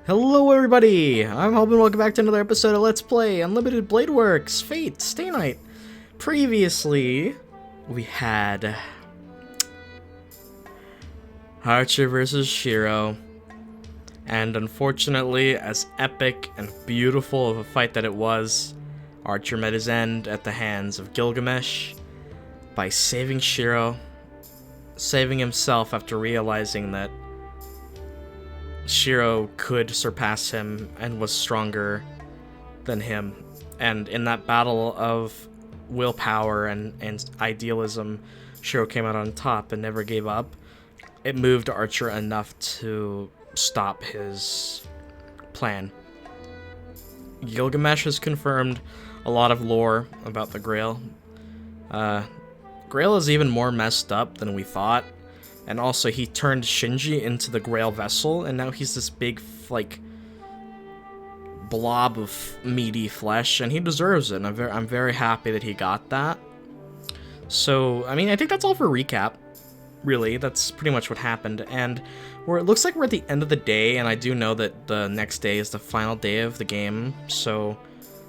Hello everybody! I'm Hope and welcome back to another episode of Let's Play Unlimited Blade Works Fate Stay Night. Previously, we had Archer versus Shirou, and unfortunately, as epic and beautiful of a fight that it was, Archer met his end at the hands of Gilgamesh by saving Shirou, saving himself after realizing that Shirou could surpass him and was stronger than him. And in that battle of willpower and idealism, Shirou came out on top and never gave up. It moved Archer enough to stop his plan. Gilgamesh has confirmed a lot of lore about the Grail. Grail is even more messed up than we thought. And also, he turned Shinji into the Grail vessel, and now he's this big, like, blob of meaty flesh, and he deserves it. And I'm very happy that he got that. So, I mean, I think that's all for recap. Really, that's pretty much what happened. And it looks like we're at the end of the day, and I do know that the next day is the final day of the game. So,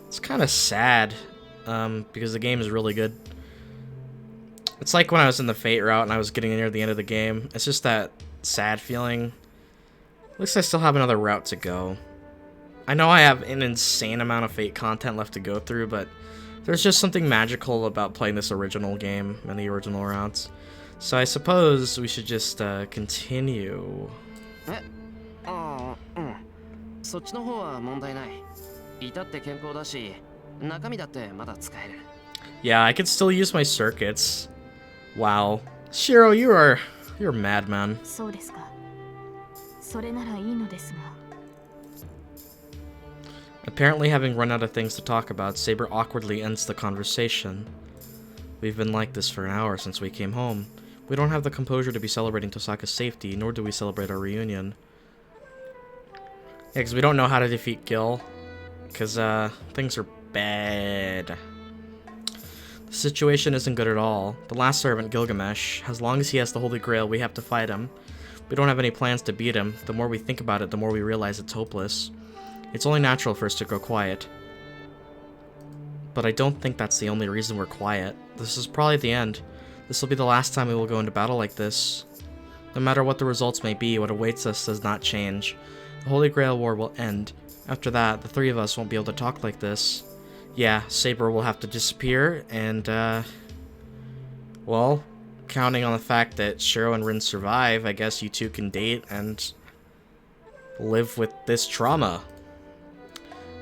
it's kind of sad, because the game is really good. It's like when I was in the Fate route and I was getting near the end of the game. It's just that sad feeling. At least I still have another route to go. I know I have an insane amount of Fate content left to go through, but there's just something magical about playing this original game and the original routes. So I suppose we should just continue. Yeah, I could still use my circuits. Wow. Shirou, you're a madman. Apparently, having run out of things to talk about, Saber awkwardly ends the conversation. We've been like this for an hour since we came home. We don't have the composure to be celebrating Tosaka's safety, nor do we celebrate our reunion. Yeah, because we don't know how to defeat Gil. Because, things are bad. The situation isn't good at all. The last servant, Gilgamesh, as long as he has the Holy Grail, we have to fight him. We don't have any plans to beat him. The more we think about it, the more we realize it's hopeless. It's only natural for us to go quiet. But I don't think that's the only reason we're quiet. This is probably the end. This will be the last time we will go into battle like this. No matter what the results may be, what awaits us does not change. The Holy Grail War will end. After that, the three of us won't be able to talk like this. Yeah, Saber will have to disappear, and, well, counting on the fact that Shirou and RIN'S survive, I guess you two can date and live with this trauma.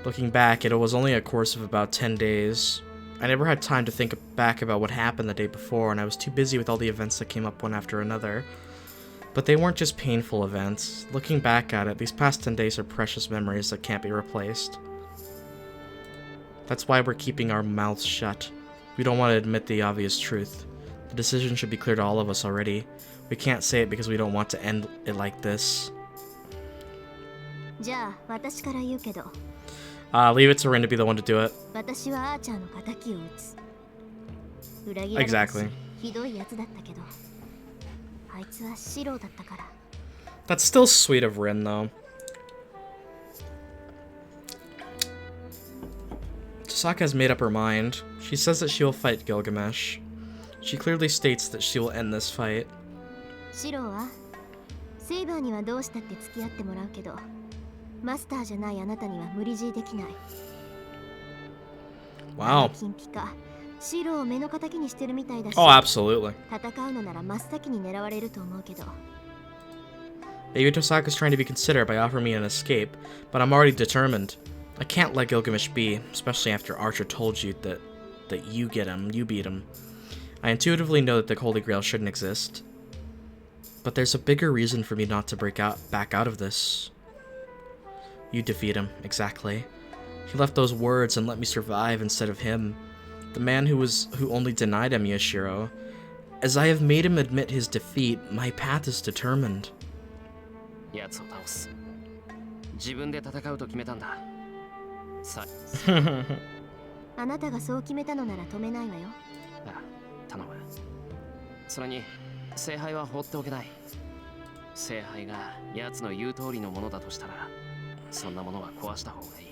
Looking back, it was only a course of about 10 days. I never had time to think back about what happened the day before, and I was too busy with all the events that came up one after another. But they weren't just painful events. Looking back at it, these past 10 days are precious memories that can't be replaced. That's why we're keeping our mouths shut. We don't want to admit the obvious truth. The decision should be clear to all of us already. We can't say it because we don't want to end it like this. Leave it to Rin to be the one to do it. Exactly. That's still sweet of Rin, though. Tosaka has made up her mind. She says that she will fight Gilgamesh. She clearly states that she will end this fight. Wow. Oh, absolutely. Maybe Tosaka's trying to be considerate by offering me an escape, but I'm already determined. I can't let Gilgamesh be, especially after Archer told you that you get him, you beat him. I intuitively know that the Holy Grail shouldn't exist. But there's a bigger reason for me not to back out of this. You defeat him, exactly. He left those words and let me survive instead of him. The man who only denied him, Shirou. As I have made him admit his defeat, my path is determined. そんなものは壊した方がいい。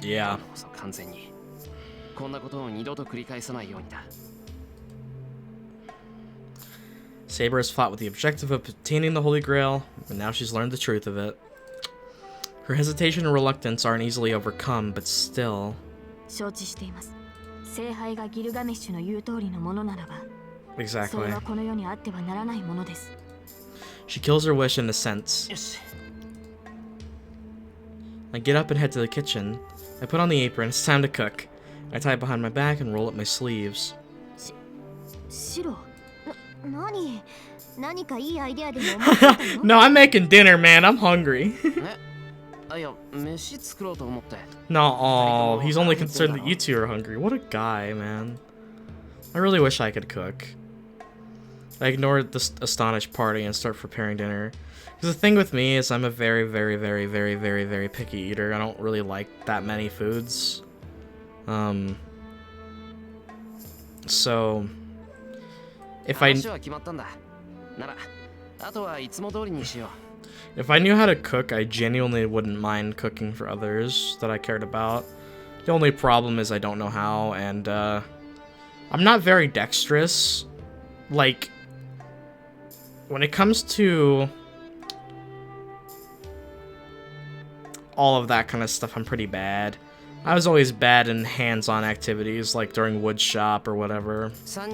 Yeah. 完全にこんなことを二度と繰り返さないようにだ。 Saber has fought with the objective of obtaining the Holy Grail, and now she's learned the truth of it. Her hesitation and reluctance aren't easily overcome, but still... 承知しています。聖杯がギルガメッシュの言う通りのものならば、 Exactly. それはこの世にあってはならないものです。 She kills her wish in a sense. よし。 I get up and head to the kitchen. I put on the apron. It's time to cook. I tie it behind my back and roll up my sleeves. シロ、何かいいアイデアでも思ってたの？ No, I'm making dinner, man. I'm hungry. いや、飯作ろうと思って。 No, oh, he's only concerned that you two are hungry. What a guy, man. I really wish I could cook. I ignored the astonished party and start preparing dinner. Because the thing with me is I'm a very, very, very, very, very, very picky eater. I don't really like that many foods. So... If I knew how to cook, I genuinely wouldn't mind cooking for others that I cared about. The only problem is I don't know how, and I'm not very dexterous. Like, when it comes to all of that kind of stuff, I'm pretty bad. I was always bad in hands-on activities, like during wood shop or whatever. I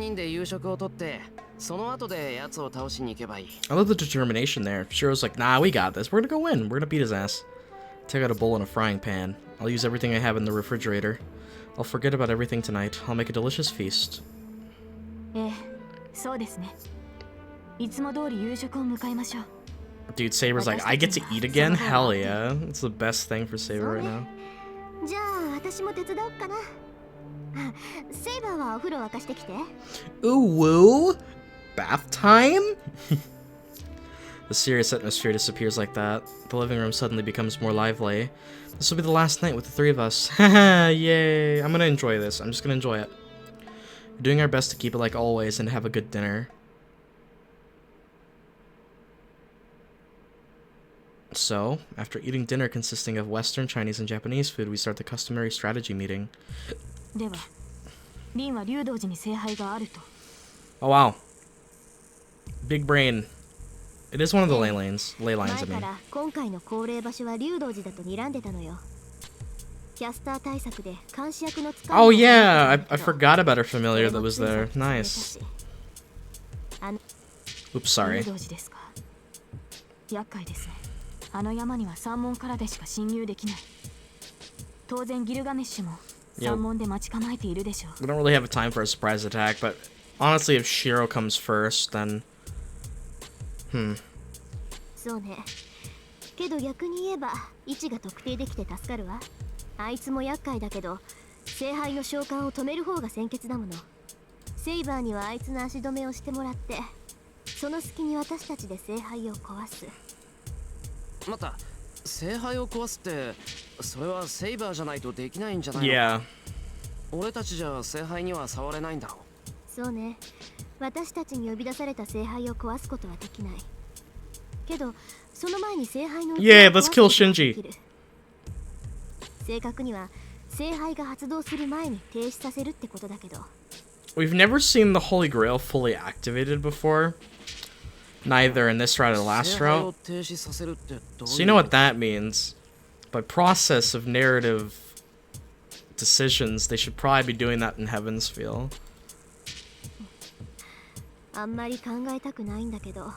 love the determination there. Shirou's like, nah, we got this. We're gonna go in. We're gonna beat his ass. Take out a bowl and a frying pan. I'll use everything I have in the refrigerator. I'll forget about everything tonight. I'll make a delicious feast. Dude, Saber's like, I get to eat again? Hell yeah. It's the best thing for Saber right now. じゃあ私も手伝おうかな。セイバーはお風呂沸かしてきて。Ooh, woo! Bath time? The serious atmosphere disappears like that. The living room suddenly becomes more lively. This will be the last night with the three of us. Haha, yay! I'm gonna enjoy this. I'm just gonna enjoy it. We're doing our best to keep it like always and have a good dinner. So, after eating dinner consisting of Western, Chinese, and Japanese food, we start the customary strategy meeting. Oh wow. Big brain. It is one of the ley lines, I mean. Oh yeah, I forgot about her familiar that was there. Nice. Oops, sorry. Yep. We don't really have time for a surprise attack, but honestly, if Shirou comes first, then... そうね。けど逆に言えば位置が特定できて助かるわ。あいつも厄介だけど、聖杯の召喚を止める方が先決だもの。セイバーにはあいつの足止めをしてもらって、その隙に私たちで聖杯を壊す。また、聖杯を壊すって、それはセイバーじゃないとできないんじゃないの？ Yeah. 俺たちじゃ聖杯には触れないんだろう。そうね。私たちに呼び出された聖杯を壊すことはできない。けど、その前に聖杯の Yeah, let's kill Shinji. 正確には聖杯が発動する前に停止させるってことだけど。We've never seen the Holy Grail fully activated before. Neither in this route or the last route. So you know what that means. By process of narrative decisions, they should probably be doing that in Heaven's Feel. あんまり考えたくないんだけど、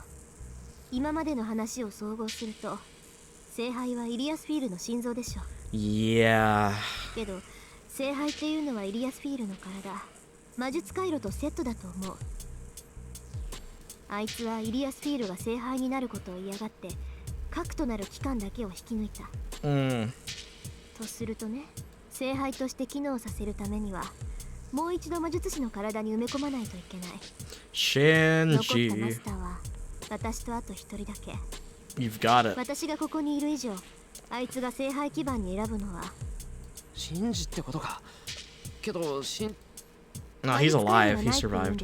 今までの話を総合すると、聖杯はイリアスフィールの心臓でしょ。Yeah. けど、聖杯っていうのはイリアスフィールの体、魔術回路とセットだと思う。あいつはイリアスフィールが聖杯になることを嫌がって、核となる器官だけを引き抜いた。とするとね、聖杯として機能させるためには、もう一度魔術師の体に埋め込まないといけない。Shinji. 残ったマスターは私とあと一人だけ。You've got it. 私がここにいる以上、あいつが聖杯基盤に選ぶのは。シンジってことか。けど、No, he's alive. He survived. き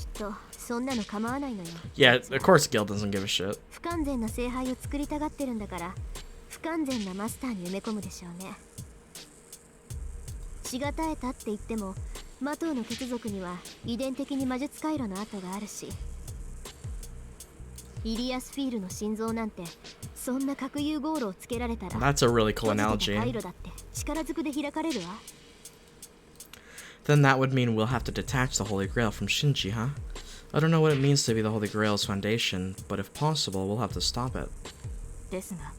っそそんなの構わないのよ。 Yeah, of course Gil doesn't give a shit. 不完全な聖杯を作りたがってるんだから、不完全なマスターに埋め込むでしょうね。血が絶えたって言っても魔党の血族には遺伝的に魔術回路の跡があるし、イリアスフィールの心臓なんてそんな核融合炉をつけられたら That's a really cool 閉じてた回 analogy. 路だって力ずくで開かれるわ。 Then that would mean we'll have to detach the Holy Grail from Shinji, huh? I don't know what it means to be the Holy Grail's foundation, but if possible, we'll have to stop it. ですが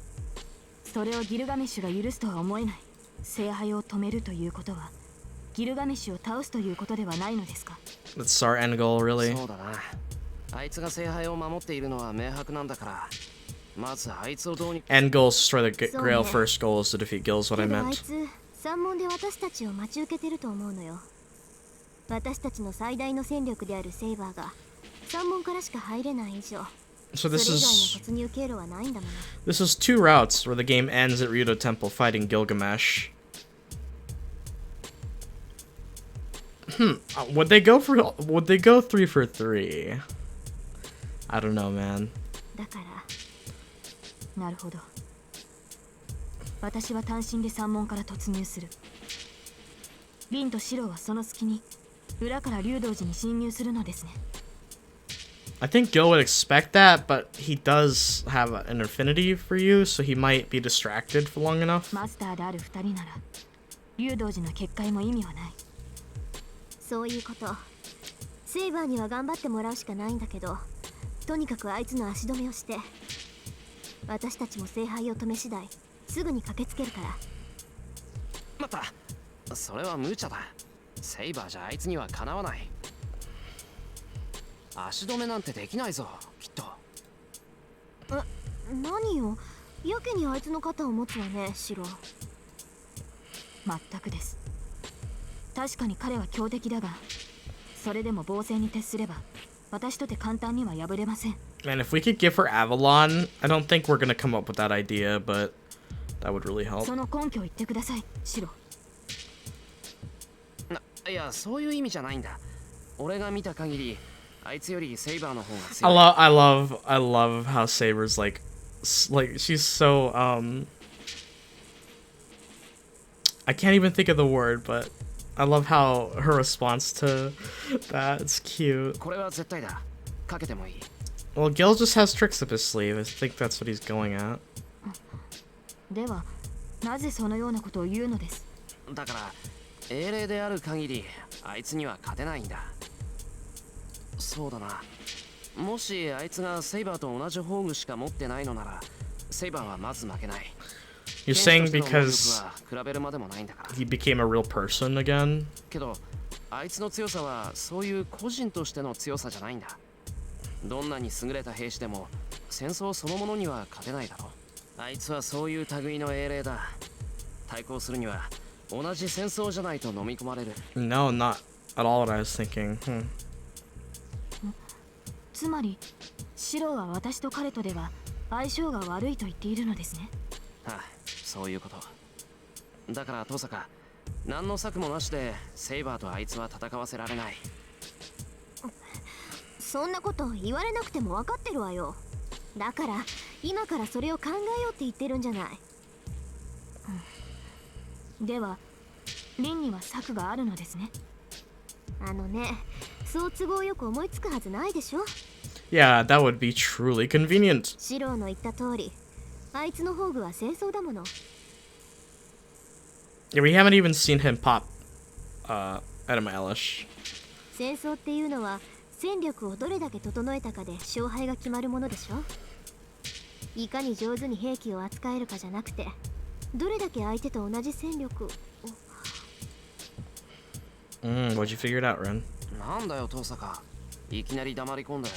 それをギルガメッシュが許すとは思えない。聖杯を止めるということはギルガメッシュを倒すということではないのですか？ That's our end goal, really. そうだな。あいつが聖杯を守っているのは明白なんだから、まずあいつをどうに。 End goal is to destroy the So, Grail. yeah. First goal is to defeat Gil, is what I けどあい meant. つ三門で私たちを待ち受けてると思うのよ。私たちの最大の戦力であるセイバーが三門からしか入れない以上、 So それ this 以 is 外の突入経路はないんだもの。 this is 2 routes where the game ends at Ryudo Temple fighting Gilgamesh. Would they go 3 for 3? I don't know, man. だからなるほど。私は単身で山門から突入する。リンとシロはその隙に裏から竜道寺に侵入するのですね。 I think Gil would expect that, but he does have an affinity for you, so he might be distracted for long enough. マスターである二人なら竜道寺の結界も意味はない。そういうこと。セイバーには頑張ってもらうしかないんだけど、とにかくあいつの足止めをして、私たちも聖杯を止め次第すぐに駆けつけるから。待った、それは無茶だ。セイバーじゃあいつにはかなわない。足止めなんてできないぞ、きっと。何よ、やけにあいつの肩を持つわね、シロ。全くです。確かに彼は強敵だが、それでも防戦に徹すれば私とて簡単には敗れません。 Man, if we could give her Avalon, I don't think we're gonna come up with that idea, but that would really help. その根拠を言ってください、シロ。いや、そういう意味じゃないんだ。俺が見た限り、あいつよりセイバーの方が I love how Saber's like she's so I can't even think of the word, but I love how her response to that. It's cute. これは絶対だ。かけてもいい。 Well, Gil just has tricks up his sleeve. I think that's what he's going at. ではなぜそのようなことを言うのです？だから、英霊である限り、あいつには勝てないんだ。そうだな。もしあいつがセイバーと同じ宝具しか持ってないのなら、セイバーはまず負けない。 You're saying because 比べるまでもないんだから。 he became a real person again? けど、あいつの強さはそういう個人としての強さじゃないんだ。どんなに優れた兵士でも戦争そのものには勝てないだろう。あいつはそういう類の英霊だ。対抗するには同じ戦争じゃないと飲み込まれる。 No, not at all what I was thinking. つまりシロは私と彼とでは相性が悪いと言っているのですね。はあ、そういうこと。だから登坂、何の策もなしでセイバーとあいつは戦わせられない。そんなこと言われなくても分かってるわよ。だから今からそれを考えようって言ってるんじゃない。ではリンには策があるのですね。あのね、そう都合よく思いつくはずないでしょ。 Yeah, that would be truly convenient. シローの言った通り、あいつの宝具は清掃だもの。 Yeah, we haven't even seen him pop Adam Elish. 戦争っていうのは戦力をどれだけ整えたかで勝敗が決まるものでしょ。いかに上手に兵器を扱えるかじゃなくて、どれだけ相手と同じ戦力を。 What'd you figure it out, Ren? なんだよ登坂、いきなり黙り込んだよ。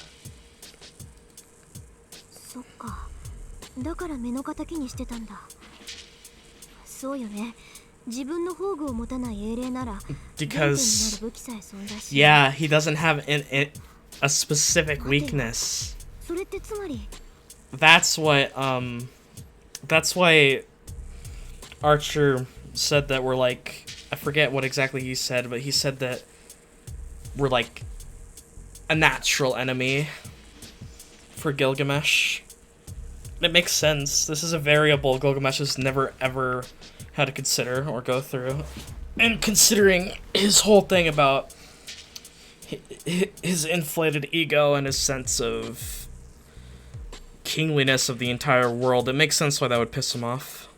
そっか、だから目の敵にしてたんだ。そうよね、自分の宝具を持たない英霊なら Because 武器さえ存在し、 yeah, he doesn't have a specific weakness. それってつまり That's why Archer said that we're like, I forget what exactly he said, but he said that we're like a natural enemy for Gilgamesh. It makes sense. This is a variable Gilgamesh has never ever had to consider or go through. And considering his whole thing about his inflated ego and his sense of kingliness of the entire world, it makes sense why that would piss him off.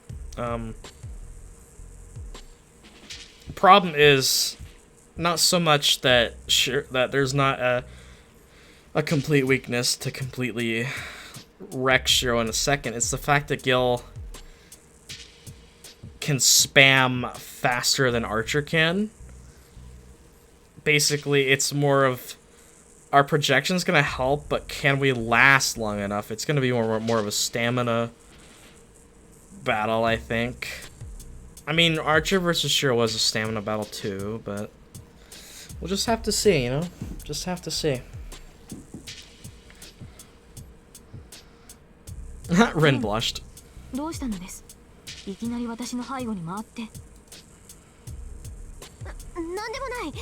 Problem is not so much that that there's not a complete weakness to completely wreck Shirou in a second. It's the fact that Gil can spam faster than Archer can. Basically, it's more of our projection's gonna help, but can we last long enough? It's gonna be more of a stamina battle, I think. I mean, Archer versus Shirou was a stamina battle too, but we'll just have to see, you know? Just have to see. Rin blushed. どうしたのです。いきなり私の背後に回って。なんでもない。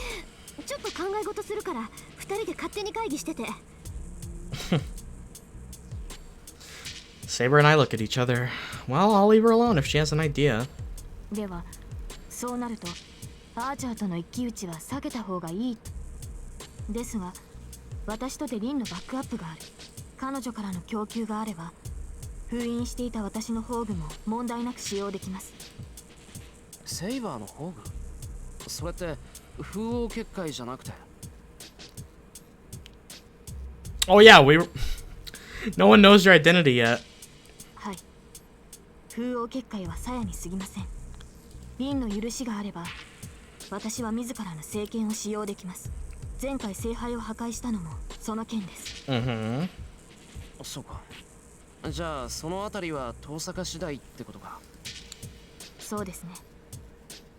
ちょっと考え事するから、二人で勝手に会議してて。Saber and I look at each other. Well, I'll leave her alone if she has an idea. では、そうなると、アーチャーとの一騎打ちは避けた方がいい。ですが、私とてリンのバックアップがある。彼女からの供給があれば、封印していた私の宝具も問題なく使用できます。セイバーの宝具？それって風王結界じゃなくて。Oh yeah, no one knows your identity yet. はい。風王結界は鞘に過ぎません。リンの許しがあれば、私は自らの聖剣を使用できます。前回聖杯を破壊したのもその件です。そうか。じゃあそのあたりは遠坂次第ってことか。そうですね。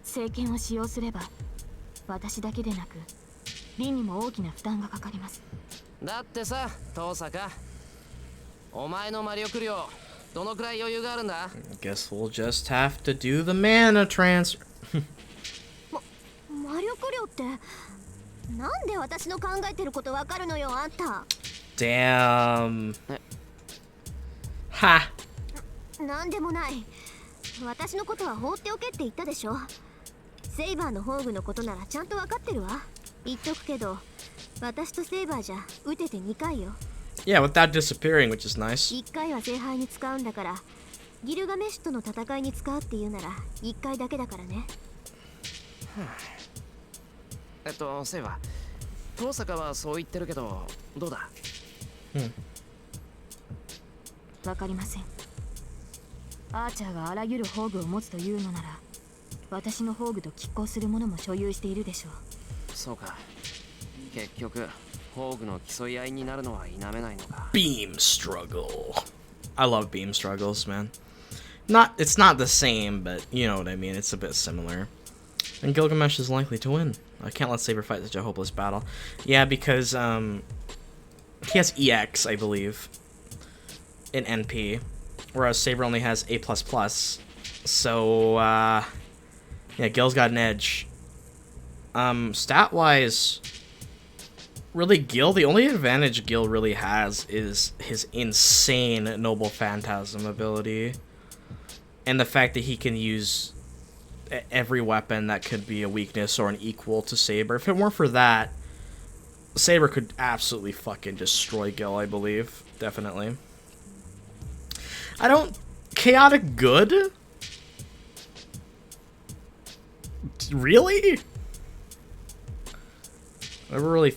聖剣を使用すれば、私だけでなく、リンにも大きな負担がかかります。だってさ、遠坂。お前の魔力量、どのくらい余裕があるんだ？ Guess we'll just have to do the mana transfer. 魔力量って、なんで私の考えてることわかるのよ、あんた。Damn. Ha. なんでもない。私のことは放っておけって言ったでしょ。セイバーの宝具のことならちゃんとわかってるわ。言っとくけど、私とセイバーじゃ撃てて2回よ。Yeah, without disappearing, which is nice. 1回は聖杯に使うんだから、ギルガメッシュとの戦いに使うっていうなら1回だけだからね。セイバー、遠坂はそう言ってるけど、どうだ？わかりません。アーチャーがあらゆる宝具を持つというのなら、私の宝具と拮抗するものも所有しているでしょう。そうか。結局、宝具の競い合いになるのは否めないのか。Beam struggle. I love beam struggles, man. It's not the same, but you know what I mean. It's a bit similar. And Gilgamesh is likely to win. I can't let Saber fight such a hopeless battle. Yeah, because he has EX, I believe, in NP, whereas Saber only has A++. So yeah, Gil's got an edge. Stat-wise, really Gil, the only advantage Gil really has is his insane Noble Phantasm ability. And the fact that he can use every weapon that could be a weakness or an equal to Saber. If it weren't for that, Saber could absolutely fucking destroy Gil, I believe. Definitely. I don't... Chaotic good? Really? Never really...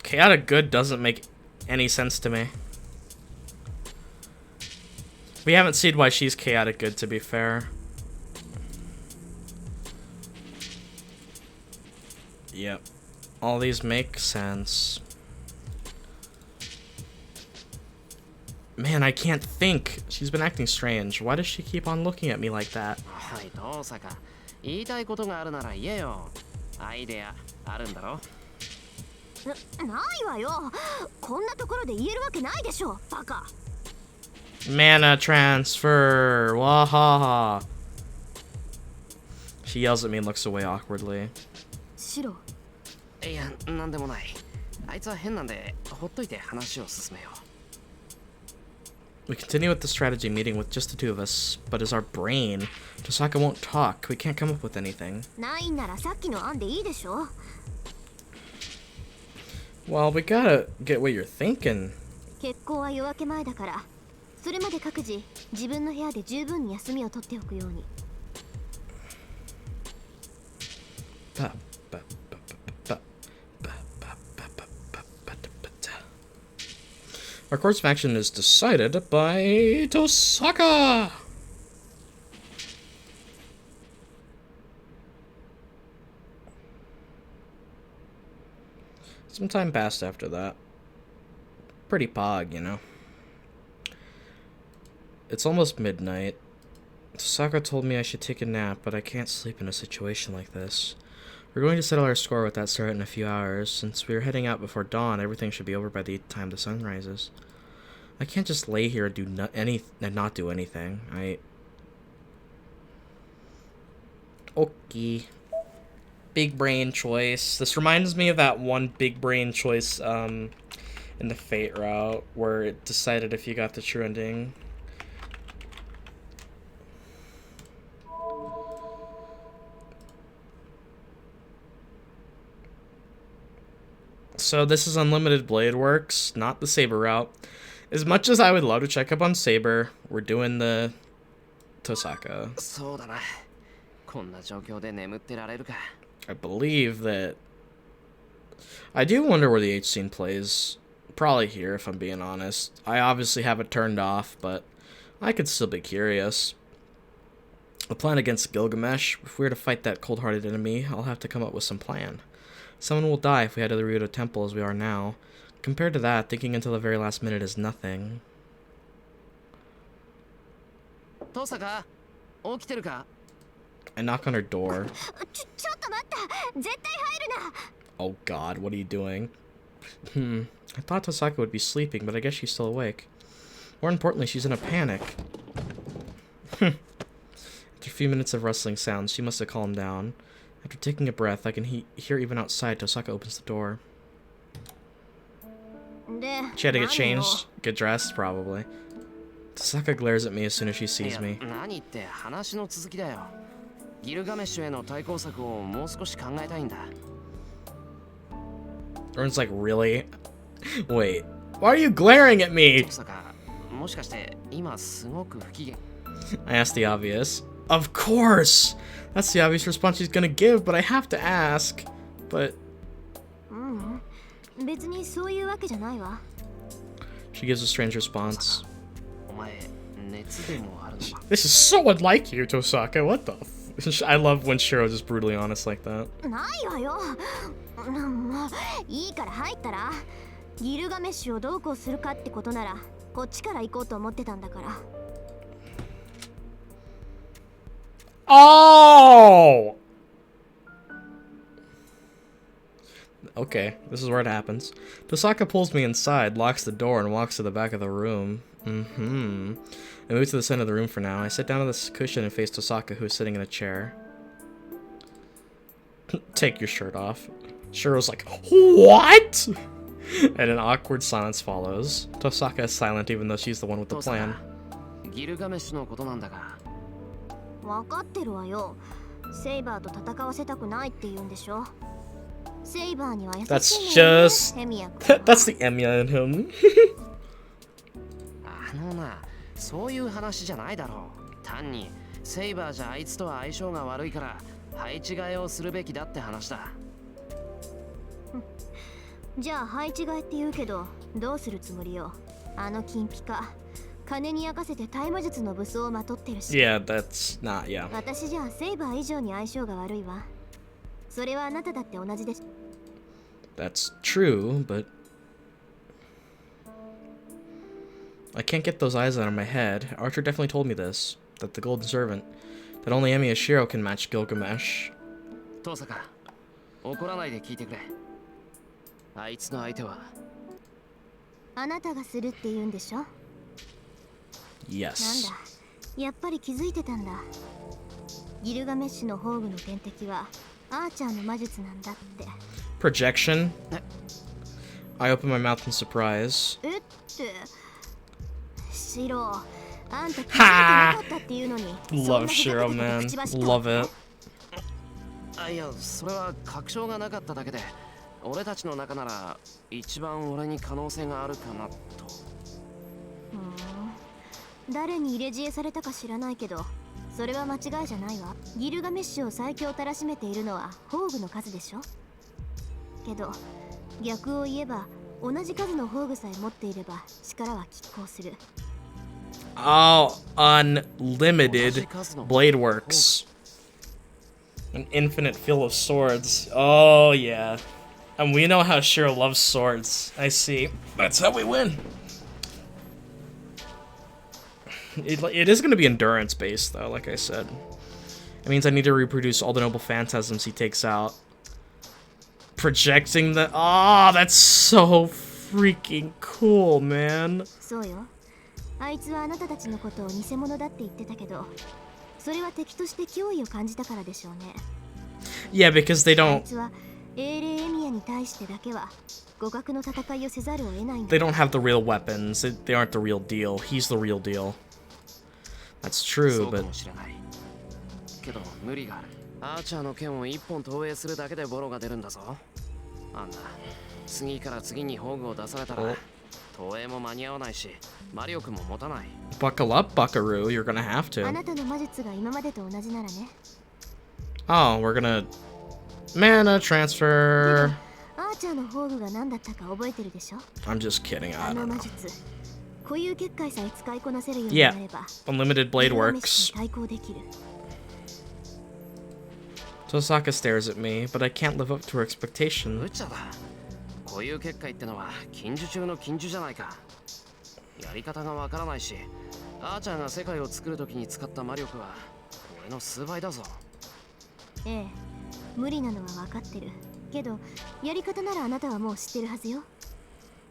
Chaotic good doesn't make any sense to me. We haven't seen why she's chaotic good, to be fair. Yep. All these make sense. Man, I can't think. She's been acting strange. Why does she keep on looking at me like that? はい、遠坂。言いたいことがあるなら言えよ。アイデアあるんだろ？ないわよ。こんなところで言えるわけないでしょ、バカ。Mana transfer. Wahaha. She yells at me and looks away awkwardly. シロ。いや、なんでもない。あいつは変なんでほっといて話を進めよう。 We continue with the strategy meeting with just the two of us, but as our brain, Tosaka won't talk. We can't come up with anything. ないんならさっきの案でいいでしょ。 Well, we gotta get what you're thinking. 結婚は夜明け前だから、それまで各自自分の部屋で十分に休みを取っておくように。 Our course of action is decided by Tosaka! Some time passed after that. Pretty pog, you know. It's almost midnight. Tosaka told me I should take a nap, but I can't sleep in a situation like this. We're going to settle our score with that start in a few hours. Since we're heading out before dawn, everything should be over by the time the sun rises. I can't just lay here and not do anything. Okay. Big brain choice. This reminds me of that one big brain choice in the Fate route where it decided if you got the true ending. So this is Unlimited Blade Works, not the Saber route. As much as I would love to check up on Saber, we're doing the Tosaka. そうだな。こんな状況で眠ってられるか。 I believe that... I do wonder where the H scene plays. Probably here, if I'm being honest. I obviously have it turned off, but I could still be curious. A plan against Gilgamesh. If we were to fight that cold-hearted enemy, I'll have to come up with some plan. Someone will die if we head to the Ryudo Temple as we are now. Compared to that, thinking until the very last minute is nothing. トサカ、起きてるか? I knock on her door. ちょっと待った。絶対入るな。 Oh god, what are you doing? I thought Tosaka would be sleeping, but I guess she's still awake. More importantly, she's in a panic. After a few minutes of rustling sounds, she must have calmed down. After taking a breath, I can hear even outside, Tosaka opens the door. She had to get changed, get dressed, probably. Tosaka glares at me as soon as she sees me. 何って話の続きだよ。ギルガメッシュへの対抗策をもう少し考えたいんだ。 Ern's like, really? Wait, why are you glaring at me? トサカ、もしかして今すごく不機嫌。 I asked the obvious. Of course! That's the obvious response she's gonna give, but I have to ask. But... 別にそういうわけじゃないわ。 She gives a strange response. お前、熱でもあるのか? This is so unlike you, Tosaka. What the I love when Shirou is just brutally honest like that. ないわよ。もういいから入ったら。ギルガメッシュをどうこうするかってことなら、こっちから行こうと思ってたんだから。 Oh! Okay, this is where it happens. Tosaka pulls me inside, locks the door, and walks to the back of the room. I move to the center of the room for now. I sit down on this cushion and face Tosaka, who is sitting in a chair. Take your shirt off. Shirou's like, what? And an awkward silence follows. Tosaka is silent even though she's the one with the plan. ギルガメッシュのことなんだが。分かってるわよ。セイバーと戦わせたくないって言うんでしょ。セイバーには優しいのよね。That's just... That's the Emiya in him. あのな、そういう話じゃないだろう。単にセイバーじゃあいつとは相性が悪いから配置換えをするべきだって話だ。じゃあ配置換えって言うけど、どうするつもりよ。あの金ピカ。金に焼かせて大魔術の武装をまとってるし。Yeah, that's not, yeah. 私じゃあセイバー以上に相性が悪いわ。それはあなただって同じです。That's true, but... I can't get those eyes out of my head. Archer definitely told me this. That the Golden Servant. That only Emiya Shirou can match Gilgamesh. トサカ、怒らないで聞いてくれ。あいつの相手は。あなたがするって言うんでしょ。 Yes. なんだ、やっぱり気づいてたんだ。ギルガメッシュの宝具の天敵はアーチャーの魔術なんだって。 Projection? I open my mouth in surprise. えってシロー、あんた気づいてなかったっていうのに Love Shirou, man. Love it. あ、いや、それは確証がなかっただけで、俺たちの中なら一番俺に可能性があるかなと。誰に入れ知恵されたか知らないけど、それは間違いじゃないわ。ギルガメッシュを最強たらしめているのは宝具の数でしょ。けど逆を言えば同じ数の宝具さえ持っていれば力は拮抗する。 Oh, unlimited blade works. An infinite field of swords. Oh, yeah. And we know how Shirou loves swords. I see. That's how we win. It is going to be endurance based, though, like I said. It means I need to reproduce all the noble phantasms he takes out. Projecting the... Oh, that's so freaking cool, man. そうよ。あいつはあなたたちのことを偽物だって言ってたけど、それは敵として脅威を感じたからでしょうね。Yeah, because they あい don't... つは英霊エミヤに対してだけは互角の戦いをせざるを得ないんだ。 They don't have the real weapons. They aren't the real deal. He's the real deal. That's true, そうか but... もしれない。けど無理がある。アーチャーの剣を一本投影するだけでボロが出るんだぞ。あんな次から次に宝具を出されたら投影も間に合わないし魔力も持たない。 Buckle up, Buckaroo. You're gonna have あ to. なたの魔術が今までと同じならね。 Oh, we're gonna... Mana transfer. アーチャーの宝具が何だったか覚えてるでしょ。 I'm just kidding. あ I の don't 魔 know. 術、固有結界さえ使いこなせるようになれば、 Unlimited blade ギルガメッシ works. ュに対抗できる。 Tosaka stares at me, but I can't live up to her 無 expectation. 茶だ。固有結界ってのは禁呪中の禁呪じゃないか。やり方がわからないし、アーチャーが世界を作るときに使った魔力は俺の数倍だぞ。ええ、無理なのは分かってる。けどやり方ならあなたはもう知ってるはずよ。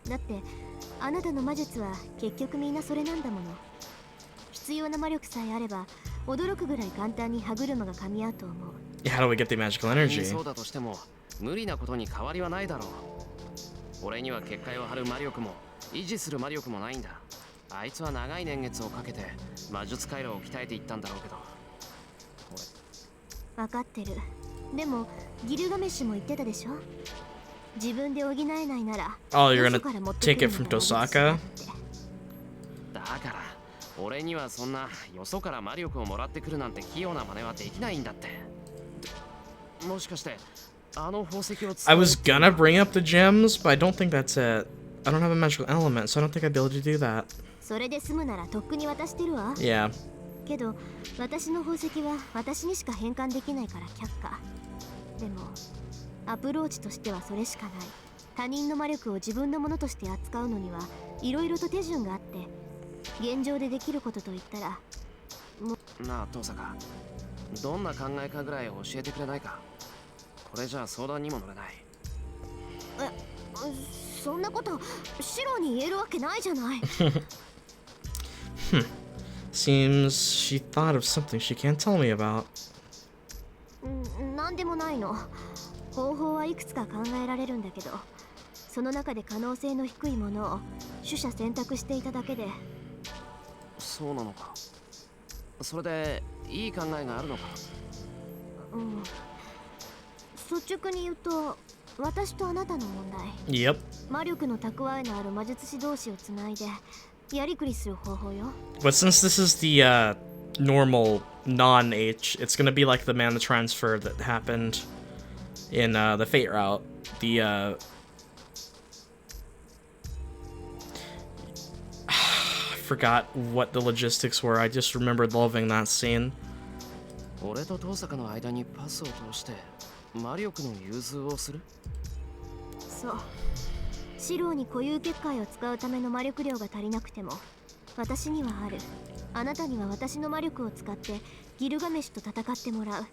だってあなたの魔術は結局みんなそれなんだもの。必要な魔力さえあれば驚くぐらい簡単に歯車が噛み合うと思う。 How do we get the magical energy? そうだとしても無理なことに変わりはないだろう。俺には結界を張る魔力も維持する魔力もないんだ。あいつは長い年月をかけて魔術回路を鍛えていったんだろうけど。分かってる。でもギルガメッシュも言ってたでしょ。自分で補えないなら Oh, you're よ gonna そから持って take くる it の from が魔術師だ Tosaka? って。だから俺にはそんなよそから魔力をもらってくるなんて器用な真似はできないんだって。もしかしてあの宝石を使 I う was gonna bring up the gems, but I don't think that's it. I don't have a magical element, so I don't think I'd be able to do that. それで済むならとっくに渡してるわ。 Yeah. けど私の宝石は私にしか変換できないから却下。でもアプローチとしてはそれしかない。他人の魔力を自分のものとして扱うのにはいろいろと手順があって、現状でできることといったらなあ遠坂、どんな考えかぐらい教えてくれないか。これじゃあ相談にも乗れない。そんなことシロに言えるわけないじゃない。Seems she thought of something she can't tell me about. なんでもないの。方法はいくつか考えられるんだけど、その中で可能性の低いものを取捨選択していただけで。そうなのか。それでいい考えがあるのか。率直に言うと私とあなたの問題。 Yep. 魔力の蓄えのある魔術師同士をつないでやりくりする方法よ。 But since this is the normal non-H, it's gonna be like the mana transfer that happened in the Fate route. The I forgot what the logistics were. I just remembered loving that scene. 俺と遠坂の間にパスを通して魔力の融通をする。そう。シローに固有結界を使うための魔力量が足りなくても私にはある。あなたには私の魔力を使ってギルガメシュと戦ってもらう。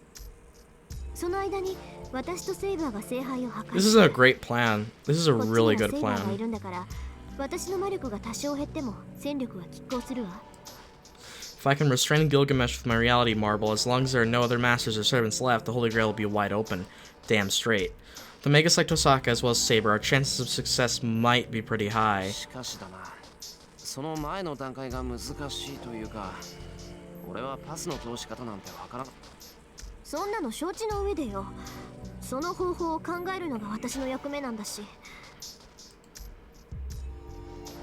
その間に私とセイバーが聖杯を破壊。 This is a great plan. This is a こっちに really は good セイバーがい plan. るんだから私の魔力が多少減っても戦力は拮抗するわ。 If I can restrain Gilgamesh with my reality marble, as long as there are no other masters or servants left, the Holy Grail will be wide open. Damn straight. The Magus like Tosaka as well as Saber, our chances of success might be pretty high. しかしだな、その前の段階が難しいというか、俺はパスの通し方なんてわからん。そんなの承知の上でよ。その方法を考えるのが私の役目なんだし。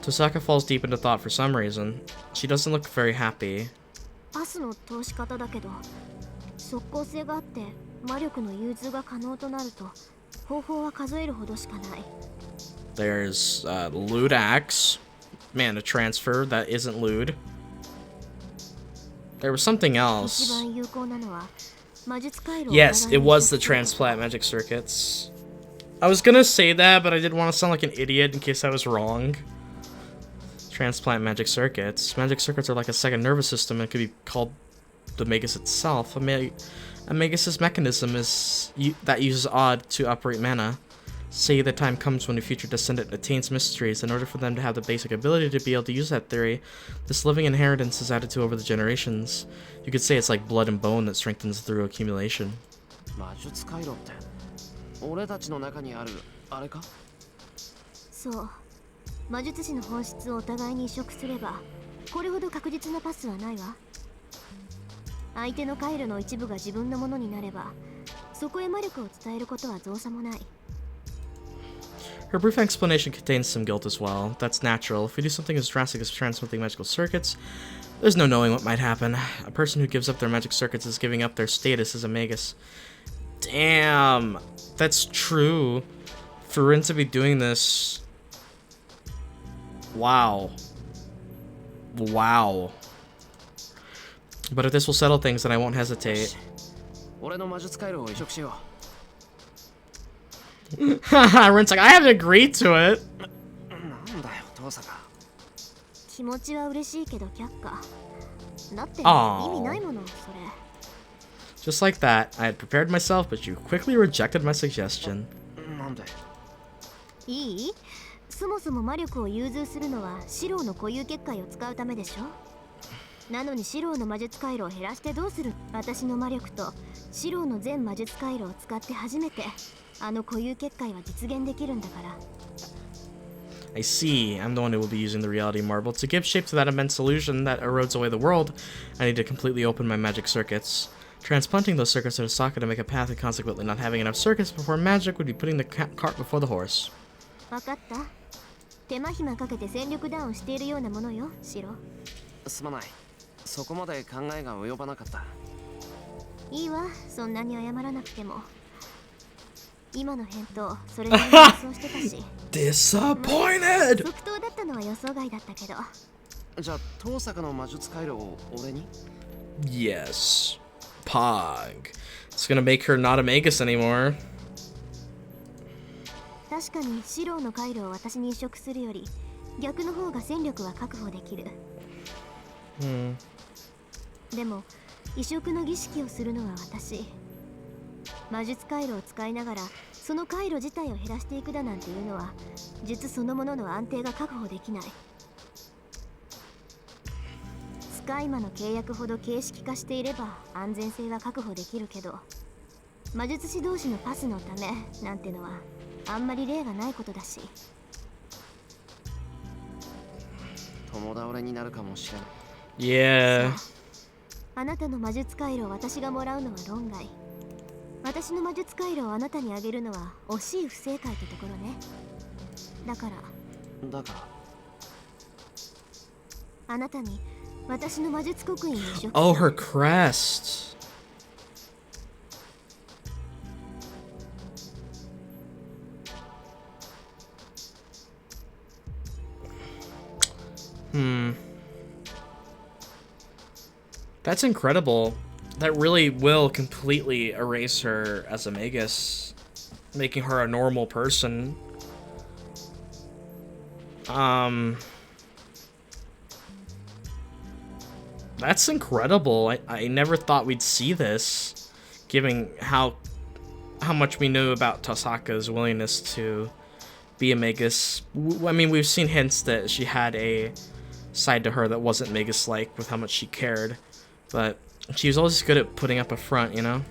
Tosaka falls deep into thought for some reason. She doesn't look very happy. パスの通し方だけど、即効性があって魔力の融通が可能となると、方法は数えるほどしかない。There's lewd axe, mana transfer that isn't lewd. There was something 一 else. 番有効なのは魔術回路を Yes, it was the 互いに移植する transplant magic circuits. I was gonna say that, but I didn't want to sound like an idiot in case I was wrong. Transplant magic circuits. Magic circuits are like a second nervous system and could be called the Magus itself. A Magus's mechanism is that uses odd to operate mana. Say the time comes when a future descendant attains mysteries. In order for them to have the basic ability to be able to use that theory, this living inheritance is added to over the generations. You could say it's like blood and bone that strengthens through accumulation. 魔術回路って俺たちの中にあるあれか？そう。魔術師の本質をお互いに移植すれば、これほど確実なパスはないわ。相手の回路の一部が自分のものになれば、そこへ魔力を伝えることは造作もない。Her brief explanation contains some guilt as well. That's natural. If we do something as drastic as transmitting magical circuits, there's no knowing what might happen. A person who gives up their magic circuits is giving up their status as a magus. Damn, that's true. For Rin to be doing this... Wow. Wow. But if this will settle things, then I won't hesitate. 俺の魔術回路を移植しよ Rin's like, I haven't agreed to it. う。なんだよ、父さんが。気持ちは嬉しいけど却下。だって意 Aw. 味ないもの、それ。Just like that, I had prepared myself, but you quickly rejected my suggestion. なんで？いい？そもそも魔力を融通するのはシロウの固有結界を使うためでしょ。なのにシロウの魔術回路を減らしてどうする？私の魔力とシロウの全魔術回路を使って初めてあの固有結界は実現できるんだから。I see. I'm the one who will be using the reality marble. To give shape to that immense illusion that erodes away the world, I need to completely open my magic circuits. Transplanting those circuits to the socket to make a path and consequently not having enough circuits before magic would be putting the cart before the horse. わかった。手間暇かけて戦力ダウンしているようなものよ、シロ。すまない。そこまで考えが及ばなかった。いいわ、そんなに謝らなくても。今の返答、それなりに予想してたし。Disappointed! 即答だったのは予想外だったけど。じゃあ、遠坂の魔術回路を俺に？ Yes. Pog. It's gonna make her not a magus anymore. 確かにシロウの回路を私に移植するより逆の方が戦力は確保できる。でも移植の儀式をするのは私。魔術回路を使いながらその回路自体を減らしていくだなんていうのは術そのものの安定が確保できない。使い魔の契約ほど形式化していれば安全性は確保できるけど、魔術師同士のパスのためなんてのはあんまり例がないことだし。共倒れになるかもしれない。Yeah. あなたの魔術回路を私がもらうのは論外。私の魔術回路をあなたにあげるのは惜しい不正解ってところね。だからあなたに私の魔術刻印を移植。 Oh, her crest. That's incredible. That really will completely erase her as a magus, making her a normal person. That's incredible. I never thought we'd see this, given how much we knew about Tosaka's willingness to be a magus. I mean, we've seen hints that she had a side to her that wasn't magus-like with how much she cared, but she was always good at putting up a front, you know?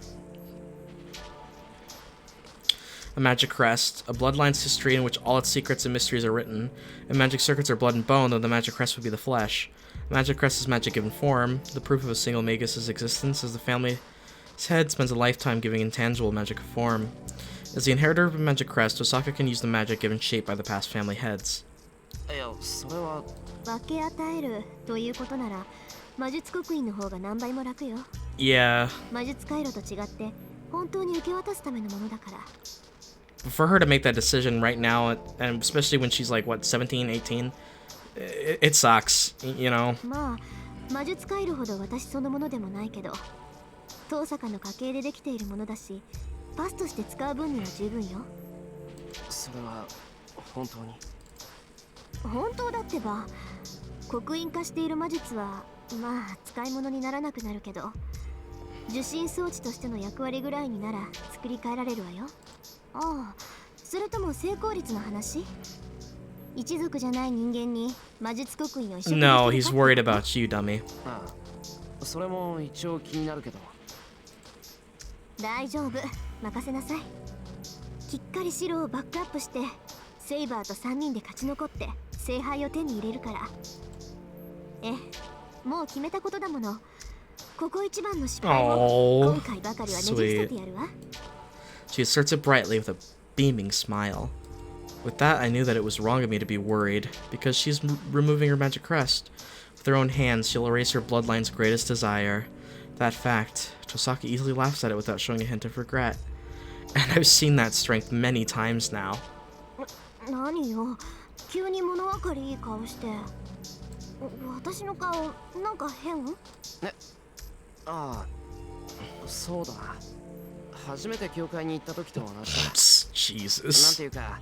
A magic crest, a bloodline's history in which all its secrets and mysteries are written. If magic circuits are blood and bone, then the magic crest would be the flesh. Magic crest is magic given form, the proof of a single magus' existence, as the family's head spends a lifetime giving intangible magic a form. As the inheritor of a magic crest, Tosaka can use the magic given shape by the past family heads. いやそれは分け与えるということなら魔術刻印の方が何倍も楽よ。 Yeah. 魔術回路と違って本当に受け渡すためのものだから。 For her to make that decision right now, and especially when she's like, what, 17, 18? It sucks, you know? まあ魔術回路ほど私そのものでもないけど、遠坂の家系でできているものだし、パスとして使う分には十分よ。それは本当に本当だってば、刻印化している魔術はまあ使い物にならなくなるけど、受信装置としての役割ぐらいになら作り変えられるわよ。ああ、それとも成功率の話？一族じゃない人間に魔術刻印を一緒に No, he's worried about you, dummy. ああそれも一応気になるけど大丈夫、任せなさい。きっかり白をバックアップしてセイバーと3人で勝ち残って聖杯を手に入れるから。ええ、もう決めたことだもの。ここ一番の失敗を今回ばかりはねじ伏せてやるわ。 She asserts it brightly with a beaming smile. With that, I knew that it was wrong of me to be worried, because she's removing her magic crest. With her own hands, she'll erase her bloodline's greatest desire. That fact, Tosaka easily laughs at it without showing a hint of regret. And I've seen that strength many times now. 何よ、急に物分かりいい顔して。私の顔、なんか変？ああそうだな初めて教会に行った時と同じだ Jesus. なんていうか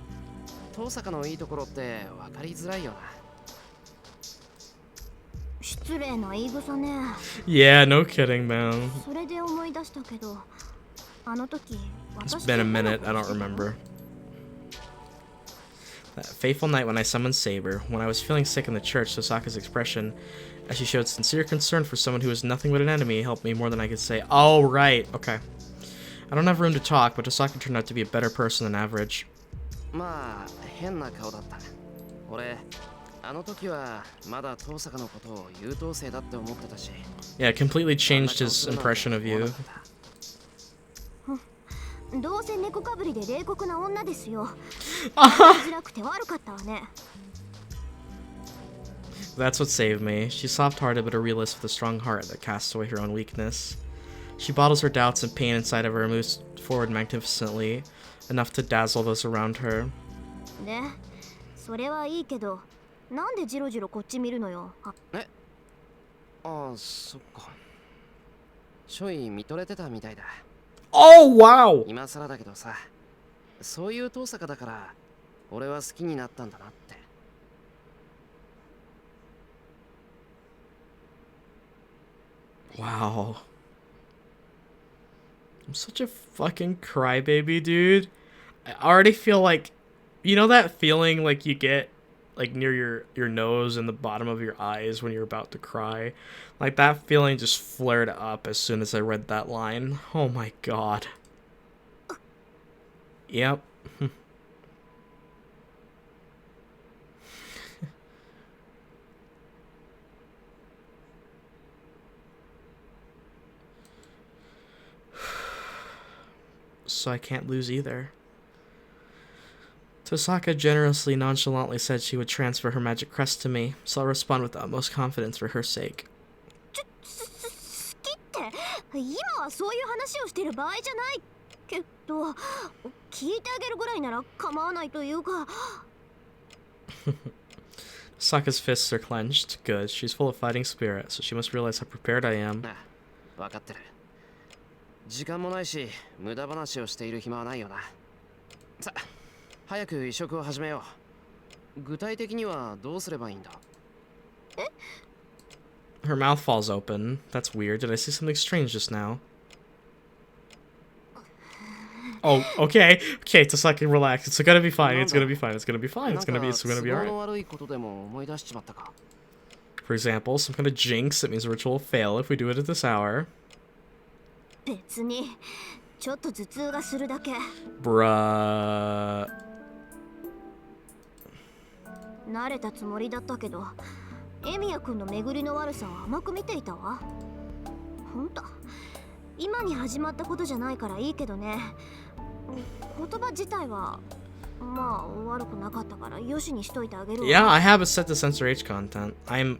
遠坂のいいところって分かりづらいよな失礼な言い草ね。 Yeah, no kidding, man. それで思い出したけど、あの時 It's been a minute, I don't remember. That fateful night when I summoned Saber, when I was feeling sick in the church, Tosaka's expression, as she showed sincere concern for someone who was nothing but an enemy, helped me more than I could say. Oh, right, okay. I don't have room to talk, but Tosaka turned out to be a better person than average. まあ変な顔だった俺あの時はまだ遠坂のことを優等生だって思ってたし Yeah, it completely changed his impression of you. どうせ猫かぶりで冷酷な女ですよ。辛くて悪かったわね。 That's what saved me. She's soft-hearted but a realist with a strong heart that casts away her own weakness. She bottles her doubts and pain inside of her and moves forward magnificently, enough to dazzle those around her. で、それはいいけど、なんでジロジロこっち見るのよ。ああそっかちょい見とれてたみたいだ Oh, wow! 今更だけどさそういう遠坂だから俺は好きになったんだなって Wow. I'm such a fucking crybaby, dude. I already feel like, you know that feeling like you get like near your nose and the bottom of your eyes when you're about to cry? Like that feeling just flared up as soon as I read that line. Oh my god. Yep. So I can't lose either. Tosaka generously, nonchalantly said she would transfer her magic crest to me, so I'll respond with the utmost confidence for her sake. 好きって今はそういう話をしてる場合じゃないけど、聞いてあげるぐらいなら構わないというか。Tosaka's fists are clenched. Good. She's full of fighting spirit, so she must realize how prepared I am. 分かってる時間もないし無駄話をしている暇はないよなさ早く移植を始めよう具体的にはどうすればいいんだ Her mouth falls open. That's weird. Did I see something strange just now? Oh, okay. Okay, Tosaka, relax. It's gonna be fine. It's gonna be fine. It's gonna be fine. It's gonna be alright. For example, some kind of jinx that means the ritual will fail if we do it at this hour. 別にちょっと頭痛がするだけ。 Bruh. 慣れたつもりだったけど、エミヤ君の巡りの悪さを甘く見ていたわ。ほんと今に始まったことじゃないからいいけどね。言葉自体はまあ悪くなかったからよしにしといてあげるわ。 Yeah, I have it set to censor H content. I'm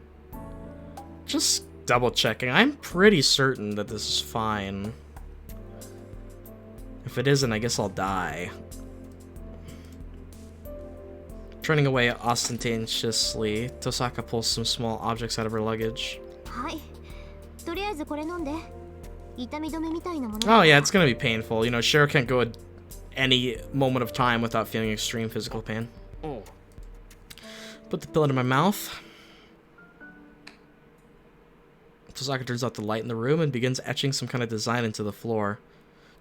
just double checking. I'm pretty certain that this is fine. If it isn't, I guess I'll die. Turning away ostentatiously, Tosaka pulls some small objects out of her luggage. はい、とりあえずこれ飲んで。痛み止めみたいなもの。 Oh yeah, it's gonna be painful. You know, Shirou can't go any moment of time without feeling extreme physical pain. Oh. Put the pill into my mouth. Tosaka turns out the light in the room and begins etching some kind of design into the floor.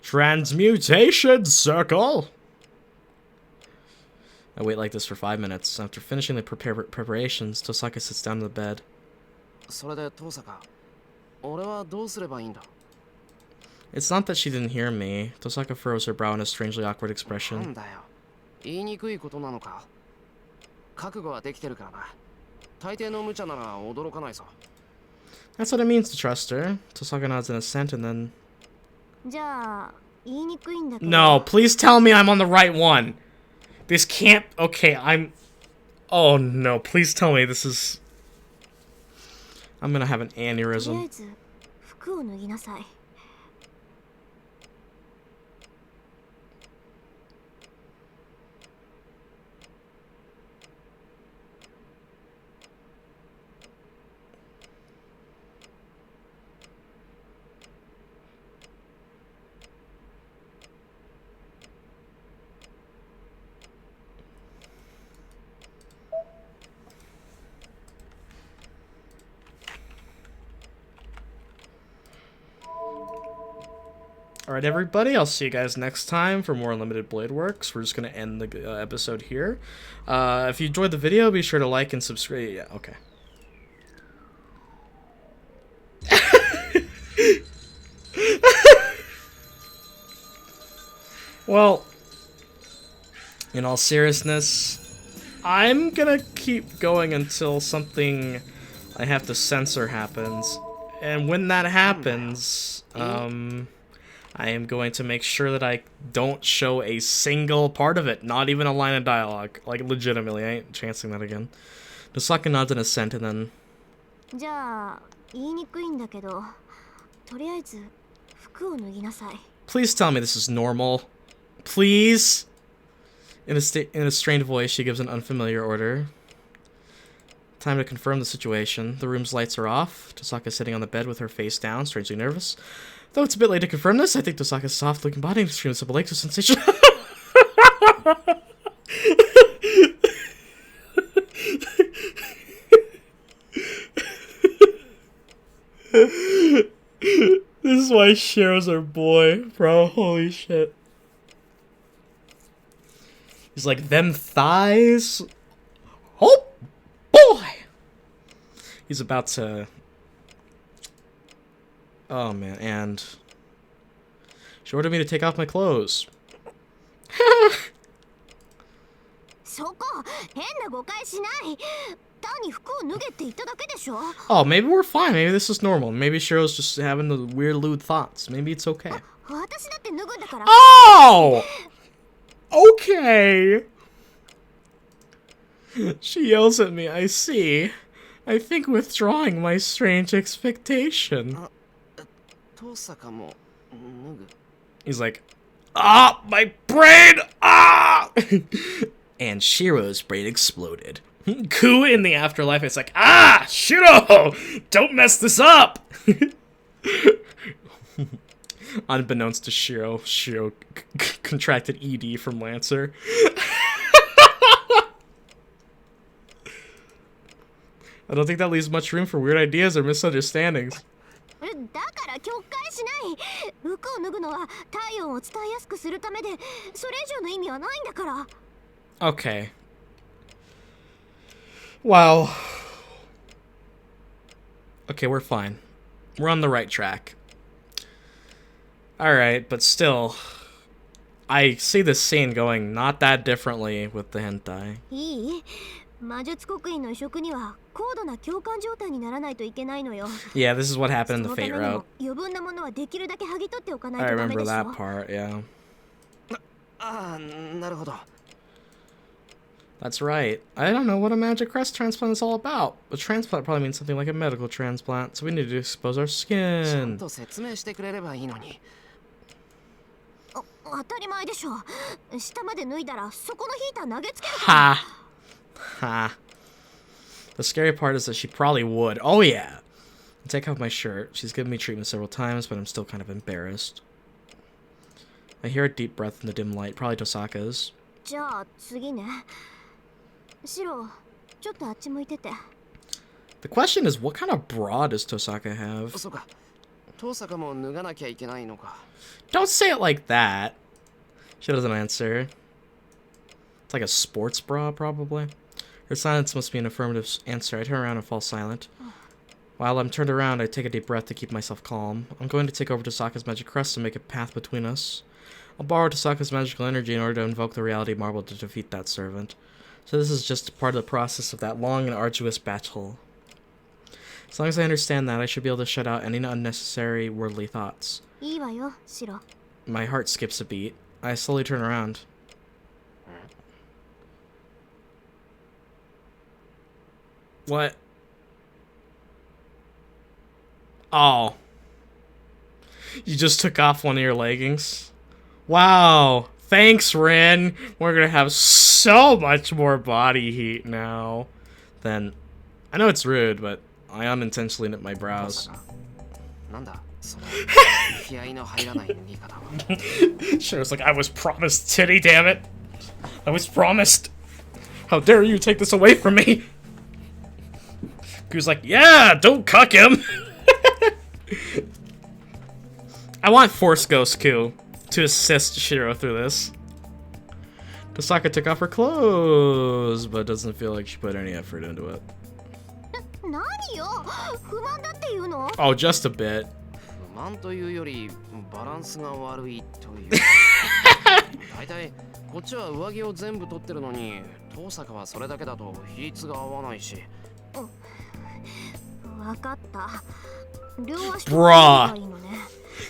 Transmutation circle! I wait like this for 5 minutes. After finishing the preparations, Tosaka sits down on the bed. それで遠坂、俺はどうすればいいんだ。 It's not that she didn't hear me. Tosaka furrows her brow in a strangely awkward なん expression. だよ。言いにくいことなのか。覚悟はできてるからな。大抵の無茶なら驚かないぞ。 That's what it means to trust her. Tosaka nods in assent and then... じゃあ言いにくいんだけど。 No, please tell me I'm on the right one. This can't... Okay, I'm... Oh no, please tell me this is... I'm gonna have an とりあ aneurysm. えず服を脱ぎなさい。 Alright, everybody, I'll see you guys next time for more Unlimited Blade Works. We're just going to end the episode here. If you enjoyed the video, be sure to like and subscribe. Yeah, okay. Well, in all seriousness, I'm going to keep going until something I have to censor happens. And when that happens, I am going to make sure that I don't show a single part of it, not even a line of dialogue. Like, legitimately, I ain't chancing that again. Tosaka nods in assent and then... じゃあ言いにくいんだけど、とりあえず服を脱ぎなさい。 Please tell me this is normal. Please? In a strained voice, she gives an unfamiliar order. Time to confirm the situation. The room's lights are off. Tosaka is sitting on the bed with her face down, strangely nervous. Though it's a bit late to confirm this, I think Tosaka's soft-looking body and extremely simple legs are sensational. This is why Shirou's our boy, bro. Holy shit. He's like, them thighs? Oh, boy! He's about to... Oh, man, and... She ordered me to take off my clothes. そこ変な誤解しない。単に服を脱げって言っただけでしょ。 Oh, maybe we're fine. Maybe this is normal. Maybe Shirou's just having the weird lewd thoughts. Maybe it's okay. 私だって脱ぐんだから。 Oh! Okay. She yells at me. I see. I think withdrawing my strange expectation. 遠坂も脱ぐ。 He's like, ah, my brain! Ah! And Shirou's brain exploded. Ku in the afterlife is like, ah, Shirou! Don't mess this up! Unbeknownst to Shirou, Shirou contracted ED from Lancer. I don't think that leaves much room for weird ideas or misunderstandings. だから曲解しない。服を脱ぐのは体温を伝えやすくするためで、それ以上の意味はないんだから。 Okay. Wow. Okay, we're fine. We're on the right track. Alright, but still, I see this scene going not that differently with the hentai. いい魔術刻印の移植には高度な共感状態にならないといけないのよ。 Yeah, this is what そ happened in the のため Fate にも route. 余分なものはできるだけ剥ぎ取っておかない I とダメ remember でしょ。 that part, yeah. ああ、なるほど。 That's right. I don't know what a magic crest transplant is all about. A transplant probably means something like a medical transplant, so we need to expose our ちゃん skin. と説明してくれればいいのに。当たり前でしょ。下まで脱いだらそこのヒーター投げつけるから。 Ha! Ha. The scary part is that she probably would. Oh, yeah. I take off my shirt. She's given me treatment several times, but I'm still kind of embarrassed. I hear a deep breath in the dim light, probably Tosaka's. じゃあ次ね。シロ、ちょっとあっち向いてて。 The question is, what kind of bra does Tosaka have? そうか。遠坂も脱がなきゃいけないのか。 Don't say it like that. She doesn't answer. It's like a sports bra, probably. Her silence must be an affirmative answer. I turn around and fall silent. While I'm turned around, I take a deep breath to keep myself calm. I'm going to take over Tosaka's magic crest and make a path between us. I'll borrow Tosaka's magical energy in order to invoke the reality marble to defeat that servant. So this is just part of the process of that long and arduous battle. As long as I understand that, I should be able to shut out any unnecessary worldly thoughts. いいわよ、シロ。 My heart skips a beat. I slowly turn around. What? Oh. You just took off one of your leggings? Wow. Thanks, Rin. We're gonna have so much more body heat now. Then, I know it's rude, but I unintentionally knit my brows. なんだその気合いの入らない脱ぎ方は。 Shirou's like, I was promised titty, damn it. I was promised. How dare you take this away from me? Gu's like, yeah, don't cuck him. I want Force Ghost Ku to assist Shirou through this. Tosaka took off her clothes, but doesn't feel like she put any effort into it. 何よ、不満だっていうの？ Oh, just a bit. 不満というよりバランスが悪いという。大体こっちは上着を全部取ってるのに、遠坂はそれだけだと比率が合わないし。わかった。両足と Bruh. いいのね。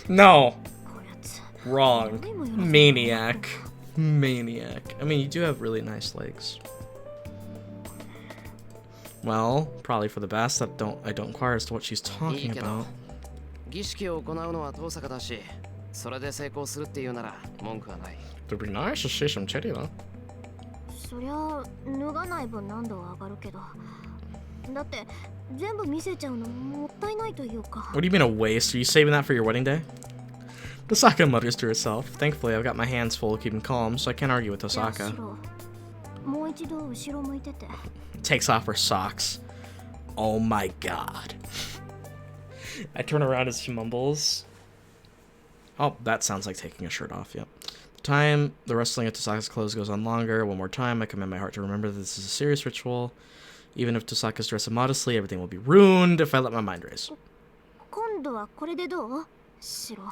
No. こやつ。 Wrong. Maniac. Maniac. I mean, you do have really nice legs. Well, probably for the best. I don't inquire as to what she's いい talking けど about. 儀式を行うのは遠坂だし、それで成功するっていうなら文句はない。 It'd be nice to see some titty, though. そりゃ脱がない分難度は上がるけど。だって全部見せちゃうのもったいないというか。 What do you mean a waste? Are you saving that for your wedding day? Tosaka mutters to herself. Thankfully, I've got my hands full keeping calm, so I can't argue with じゃあ Tosaka. シロ、もう一度後ろ向いてて。 Takes off her socks. Oh my god. I turn around as she mumbles. Oh, that sounds like taking a shirt off, yep. The rustling of Tosaka's clothes goes on longer. One more time, I command my heart to remember that this is a serious ritual. Even if Tosaka's dressed immodestly, everything will be ruined if I let my mind race. 今度はこれでどう？シロ。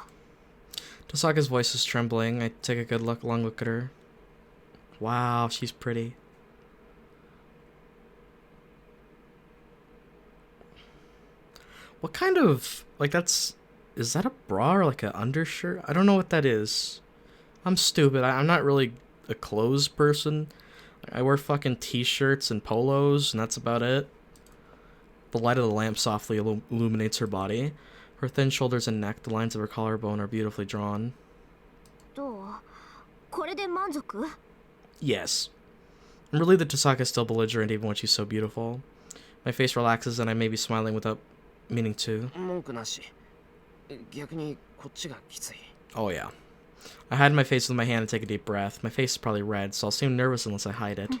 Tosaka's voice is trembling. I take a long look at her. Wow, she's pretty. What kind of, like, is that a bra or like an undershirt? I don't know what that is. I'm stupid. I'm not really a clothes person. I wear fucking t-shirts and polos, and that's about it. The light of the lamp softly illuminates her body. Her thin shoulders and neck, the lines of her collarbone are beautifully drawn. どう？これで満足？ Yes. I'm relieved that Tosaka is still belligerent even when she's so beautiful. My face relaxes and I may be smiling without meaning to. 文句なし。逆にこっちがきつい。 Oh yeah. I hide my face with my hand and take a deep breath. My face is probably red, so I'll seem nervous unless I hide it.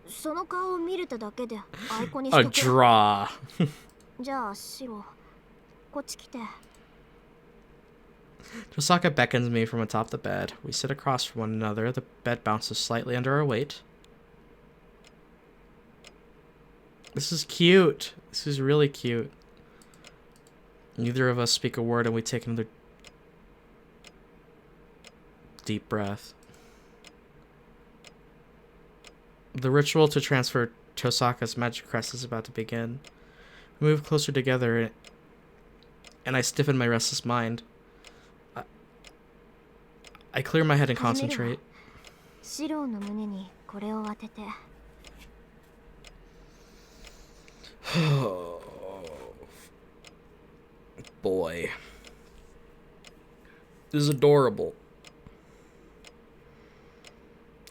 その顔を見れただけでアイコンにし A とけ。 draw. じゃあシロ、こっち来て。 Tosaka beckons me from atop the bed. We sit across from one another. The bed bounces slightly under our weight. This is cute. This is really cute. Neither of us speak a word and we take another... Deep breath. The ritual to transfer Tosaka's magic crest is about to begin. We move closer together, and I stiffen my restless mind. I clear my head and concentrate. シローの胸にこれを当てて。Boy. This is adorable.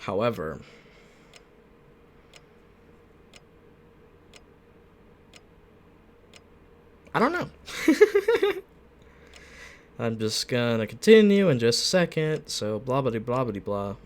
However, I don't know. I'm just gonna continue in just a second, so blah blah blah blah blah.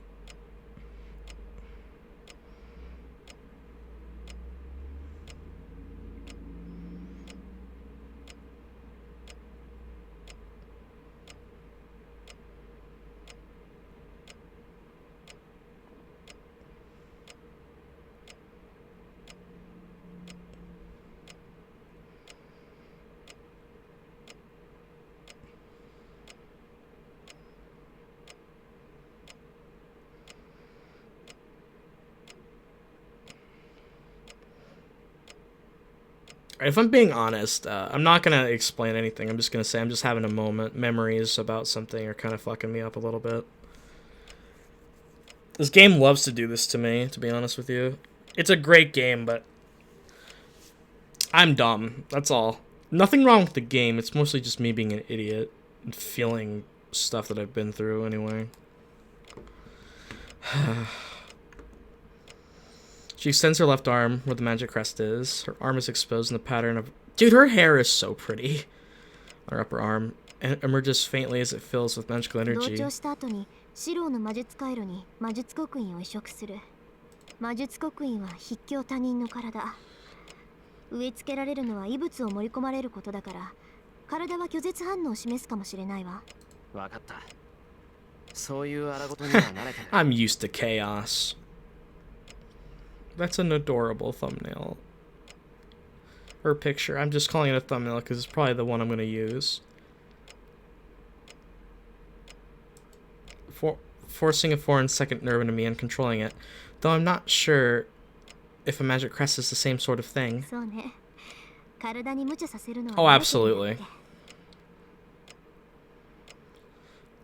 If I'm being honest, I'm not going to explain anything. I'm just going to say I'm just having a moment. Memories about something are kind of fucking me up a little bit. This game loves to do this to me, to be honest with you. It's a great game, but I'm dumb. That's all. Nothing wrong with the game. It's mostly just me being an idiot and feeling stuff that I've been through anyway. She extends her left arm where the magic crest is. Her arm is exposed in the pattern of... Dude, her hair is so pretty. Her upper arm emerges faintly as it fills with magical energy. 同調した後にシローの魔術回路に魔術刻印を移植する。魔術刻印は筆境他人の体。植え付けられるのは異物を盛り込まれることだから、体は拒絶反応を示すかもしれないわ。わかった。そういう荒事には慣れてる。I'm used to chaos. That's an adorable thumbnail. Or picture. I'm just calling it a thumbnail because it's probably the one I'm going to use. Forcing a foreign second nerve into me and controlling it. Though I'm not sure if a magic crest is the same sort of thing. そうね。体に無茶させるのは Oh, absolutely.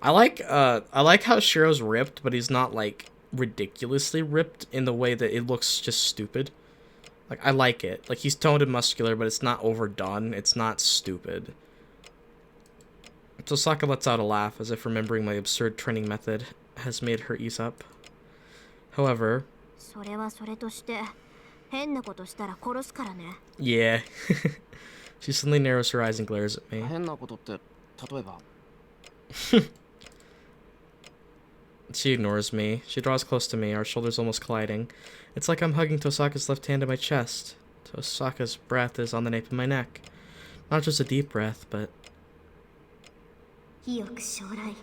I like how Shirou's ripped, but he's not like ridiculously ripped in the way that it looks just stupid. Like, I like it. Like, he's toned and muscular, but it's not overdone. It's not stupid. Tosaka lets out a laugh, as if remembering my absurd training method has made her ease up. However... それはそれとして、変なことしたら殺すからね。Yeah. She suddenly narrows her eyes and glares at me. 変なことって例えば She ignores me. She draws close to me, our shoulders almost colliding. It's like I'm hugging Tosaka's left hand to my chest. Tosaka's breath is on the nape of my neck. Not just a deep breath, but... 意欲将来。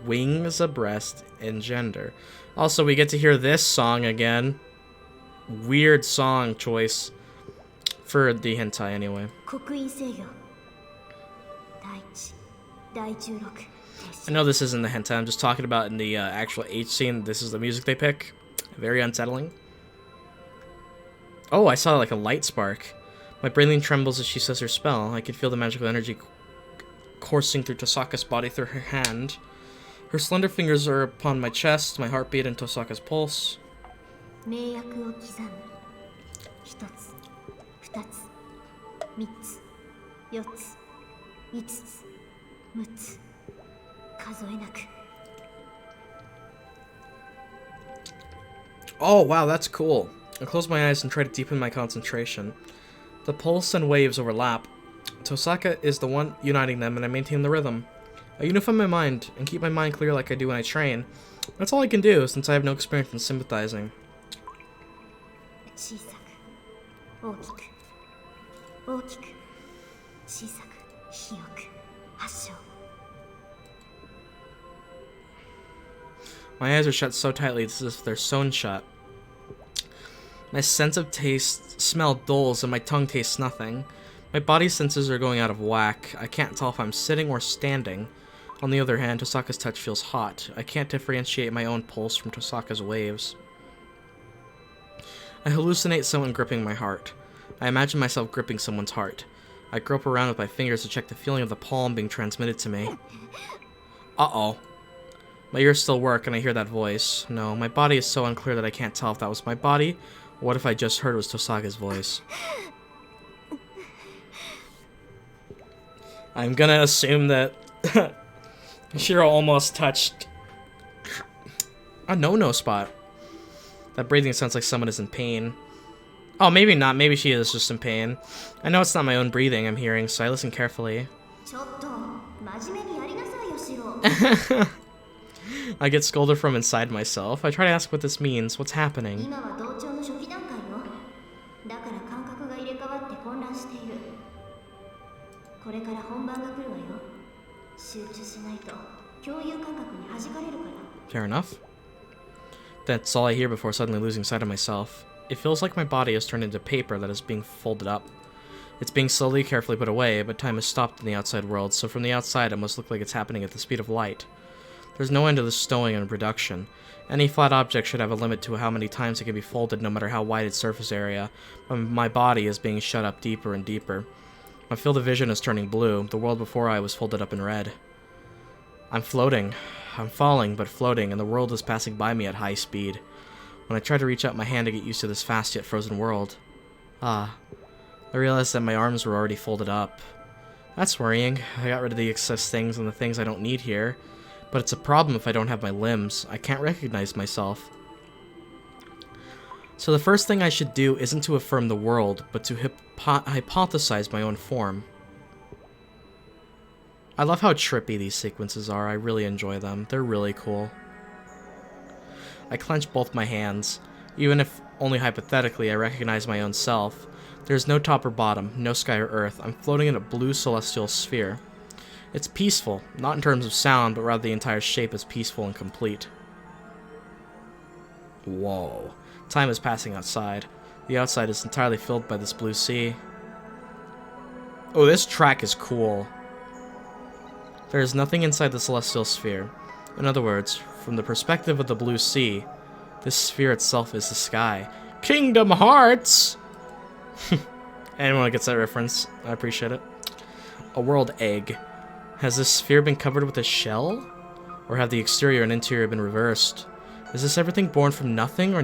Wings abreast in gender. Also, we get to hear this song again. Weird song choice. For the hentai, anyway. 刻印制御。第一、第16。 I know this isn't the hentai, I'm just talking about in the actual H scene. This is the music they pick. Very unsettling. Oh, I saw like a light spark. My brain trembles as she says her spell. I can feel the magical energy coursing through Tosaka's body through her hand. Her slender fingers are upon my chest, my heartbeat, and Tosaka's pulse. 名役を刻む。一つ、二つ、三つ、四つ、五つ、六つ。 Oh, wow, that's cool. I close my eyes and try to deepen my concentration. The pulse and waves overlap. Tosaka is the one uniting them, and I maintain the rhythm. I unify my mind and keep my mind clear like I do when I train. That's all I can do, since I have no experience in sympathizing. 小さく、大きく、大きく、小さく、広く、発症。 My eyes are shut so tightly it's as if they're sewn shut. My sense of taste, smell dulls, and my tongue tastes nothing. My body senses are going out of whack. I can't tell if I'm sitting or standing. On the other hand, Tosaka's touch feels hot. I can't differentiate my own pulse from Tosaka's waves. I hallucinate someone gripping my heart. I imagine myself gripping someone's heart. I grope around with my fingers to check the feeling of the palm being transmitted to me. Uh-oh. My ears still work and I hear that voice. No, my body is so unclear that I can't tell if that was my body, or what if I just heard it was Tosaka's voice. I'm gonna assume that Shirou almost touched a no-no spot. That breathing sounds like someone is in pain. Oh, maybe not. Maybe she is just in pain. I know it's not my own breathing I'm hearing, so I listen carefully. I get scolded from inside myself. I try to ask what this means. What's happening? Fair enough. That's all I hear before suddenly losing sight of myself. It feels like my body has turned into paper that is being folded up. It's being slowly, carefully put away, but time has stopped in the outside world, so from the outside it must look like it's happening at the speed of light. There's no end to the stowing and production. Any flat object should have a limit to how many times it can be folded, no matter how wide its surface area, but my body is being shut up deeper and deeper. My field of vision is turning blue. The world before I was folded up in red. I'm floating. I'm falling, but floating, and the world is passing by me at high speed. When I try to reach out my hand to get used to this fast yet frozen world. I realized that my arms were already folded up. That's worrying. I got rid of the excess things and the things I don't need here. But it's a problem if I don't have my limbs. I can't recognize myself. So the first thing I should do isn't to affirm the world, but to hypothesize my own form. I love how trippy these sequences are. I really enjoy them. They're really cool. I clench both my hands. Even if only hypothetically I recognize my own self, there's no top or bottom, no sky or earth. I'm floating in a blue celestial sphere. It's peaceful, not in terms of sound, but rather the entire shape is peaceful and complete. Whoa. Time is passing outside. The outside is entirely filled by this blue sea. Oh, this track is cool. There is nothing inside the celestial sphere. In other words, from the perspective of the blue sea, this sphere itself is the sky. Kingdom Hearts! Anyone who gets that reference, I appreciate it. A world egg. Has this sphere been covered with a shell? Or have the exterior and interior been reversed? Is this everything born from nothing,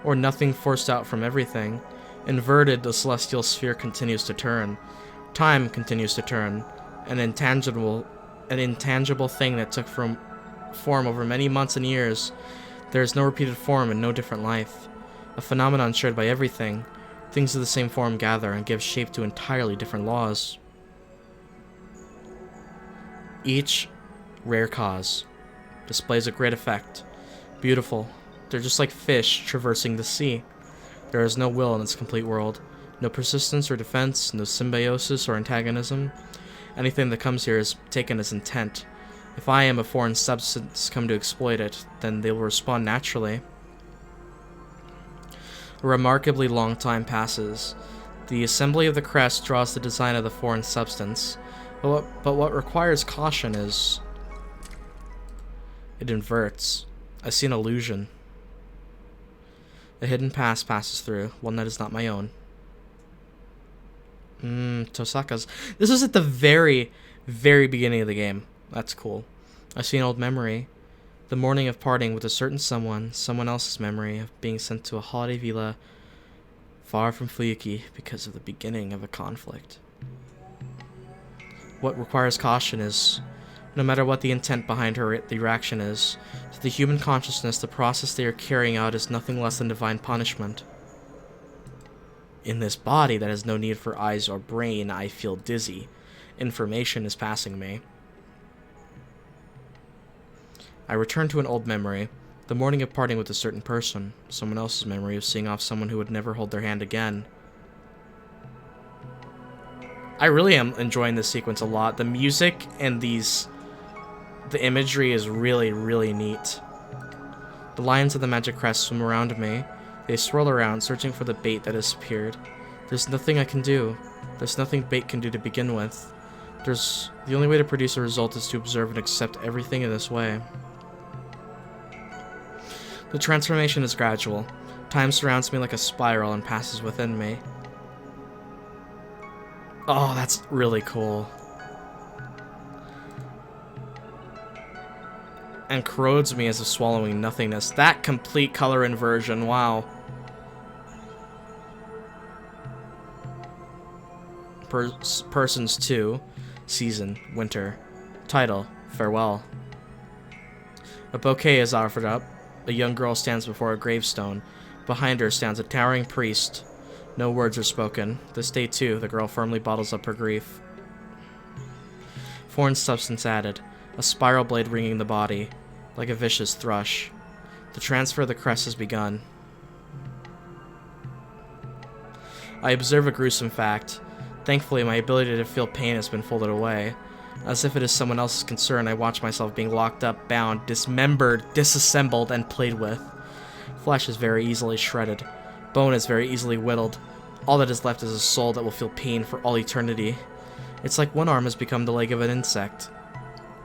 or nothing forced out from everything? Inverted, the celestial sphere continues to turn. Time continues to turn. An intangible thing that took form over many months and years. There is no repeated form and no different life. A phenomenon shared by everything. Things of the same form gather and give shape to entirely different laws. Each rare cause displays a great effect. Beautiful. They're just like fish traversing the sea. There is no will in its complete world. No persistence or defense, no symbiosis or antagonism. Anything that comes here is taken as intent. If I am a foreign substance come to exploit it, then they will respond naturally. A remarkably long time passes. The assembly of the crest draws the design of the foreign substance. But what requires caution is... it inverts. I see an illusion. A hidden path passes through, one that is not my own. Tosaka's. This is at the very, very beginning of the game. That's cool. I see an old memory. The morning of parting with a certain someone else's memory of being sent to a holiday villa far from Fuyuki because of the beginning of a conflict. What requires caution is, no matter what the intent behind the reaction is, to the human consciousness, the process they are carrying out is nothing less than divine punishment. In this body that has no need for eyes or brain, I feel dizzy. Information is passing me. I return to an old memory, the morning of parting with a certain person, someone else's memory of seeing off someone who would never hold their hand again. I really am enjoying this sequence a lot. The music and the imagery is really, really neat. The lions of the magic crest swim around me. They swirl around, searching for the bait that has disappeared. There's nothing I can do. There's nothing bait can do to begin with. The only way to produce a result is to observe and accept everything in this way. The transformation is gradual. Time surrounds me like a spiral and passes within me. Oh, that's really cool. And corrodes me as if swallowing nothingness. That complete color inversion, wow. Persons 2, season, winter. Title, farewell. A bouquet is offered up. A young girl stands before a gravestone. Behind her stands a towering priest. No words are spoken. This day, too, the girl firmly bottles up her grief. Foreign substance added. A spiral blade ringing the body, like a vicious thrush. The transfer of the crest has begun. I observe a gruesome fact. Thankfully, my ability to feel pain has been folded away. As if it is someone else's concern, I watch myself being locked up, bound, dismembered, disassembled, and played with. Flesh is very easily shredded. Bone is very easily whittled. All that is left is a soul that will feel pain for all eternity. It's like one arm has become the leg of an insect.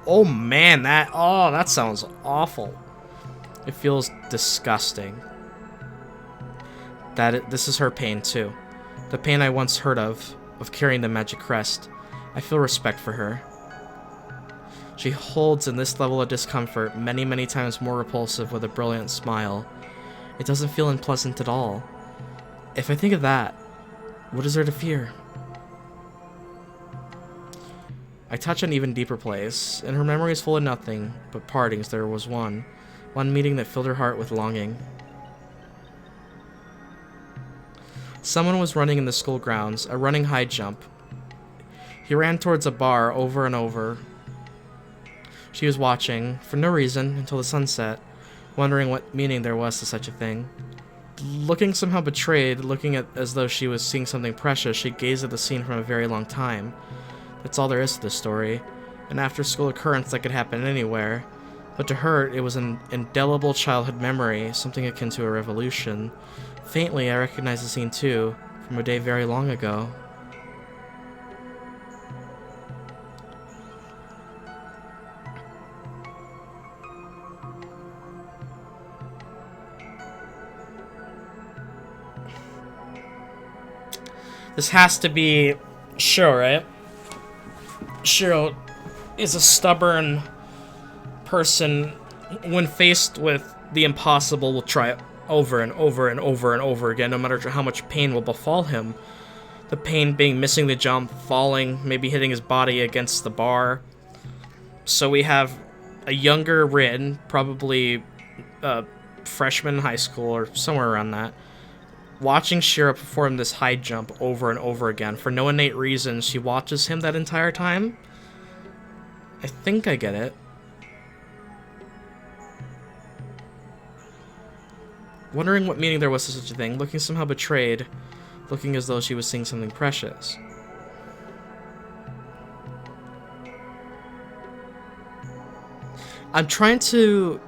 Oh man, that sounds awful. It feels disgusting. This is her pain too. The pain I once heard of carrying the magic crest. I feel respect for her. She holds in this level of discomfort, many, many times more repulsive, with a brilliant smile. It doesn't feel unpleasant at all. If I think of that, what is there to fear? I touch an even deeper place. In her memory is full of nothing but partings. There was one meeting that filled her heart with longing. Someone was running in the school grounds, a running high jump. He ran towards a bar over and over. She was watching, for no reason, until the sunset, wondering what meaning there was to such a thing. Looking somehow betrayed, looking as though she was seeing something precious, she gazed at the scene from a very long time. That's all there is to the story. An after-school occurrence that could happen anywhere. But to her, it was an indelible childhood memory, something akin to a revolution. Faintly, I recognize the scene too, from a day very long ago. This has to be Shirou, right? Shirou is a stubborn person. When faced with the impossible, will try it over and over and over and over again, no matter how much pain will befall him. The pain being missing the jump, falling, maybe hitting his body against the bar. So we have a younger Rin, probably a freshman in high school or somewhere around that, watching Shirou perform this high jump over and over again. For no innate reason, she watches him that entire time. I think I get it. Wondering what meaning there was to such a thing, looking somehow betrayed, looking as though she was seeing something precious. I'm trying to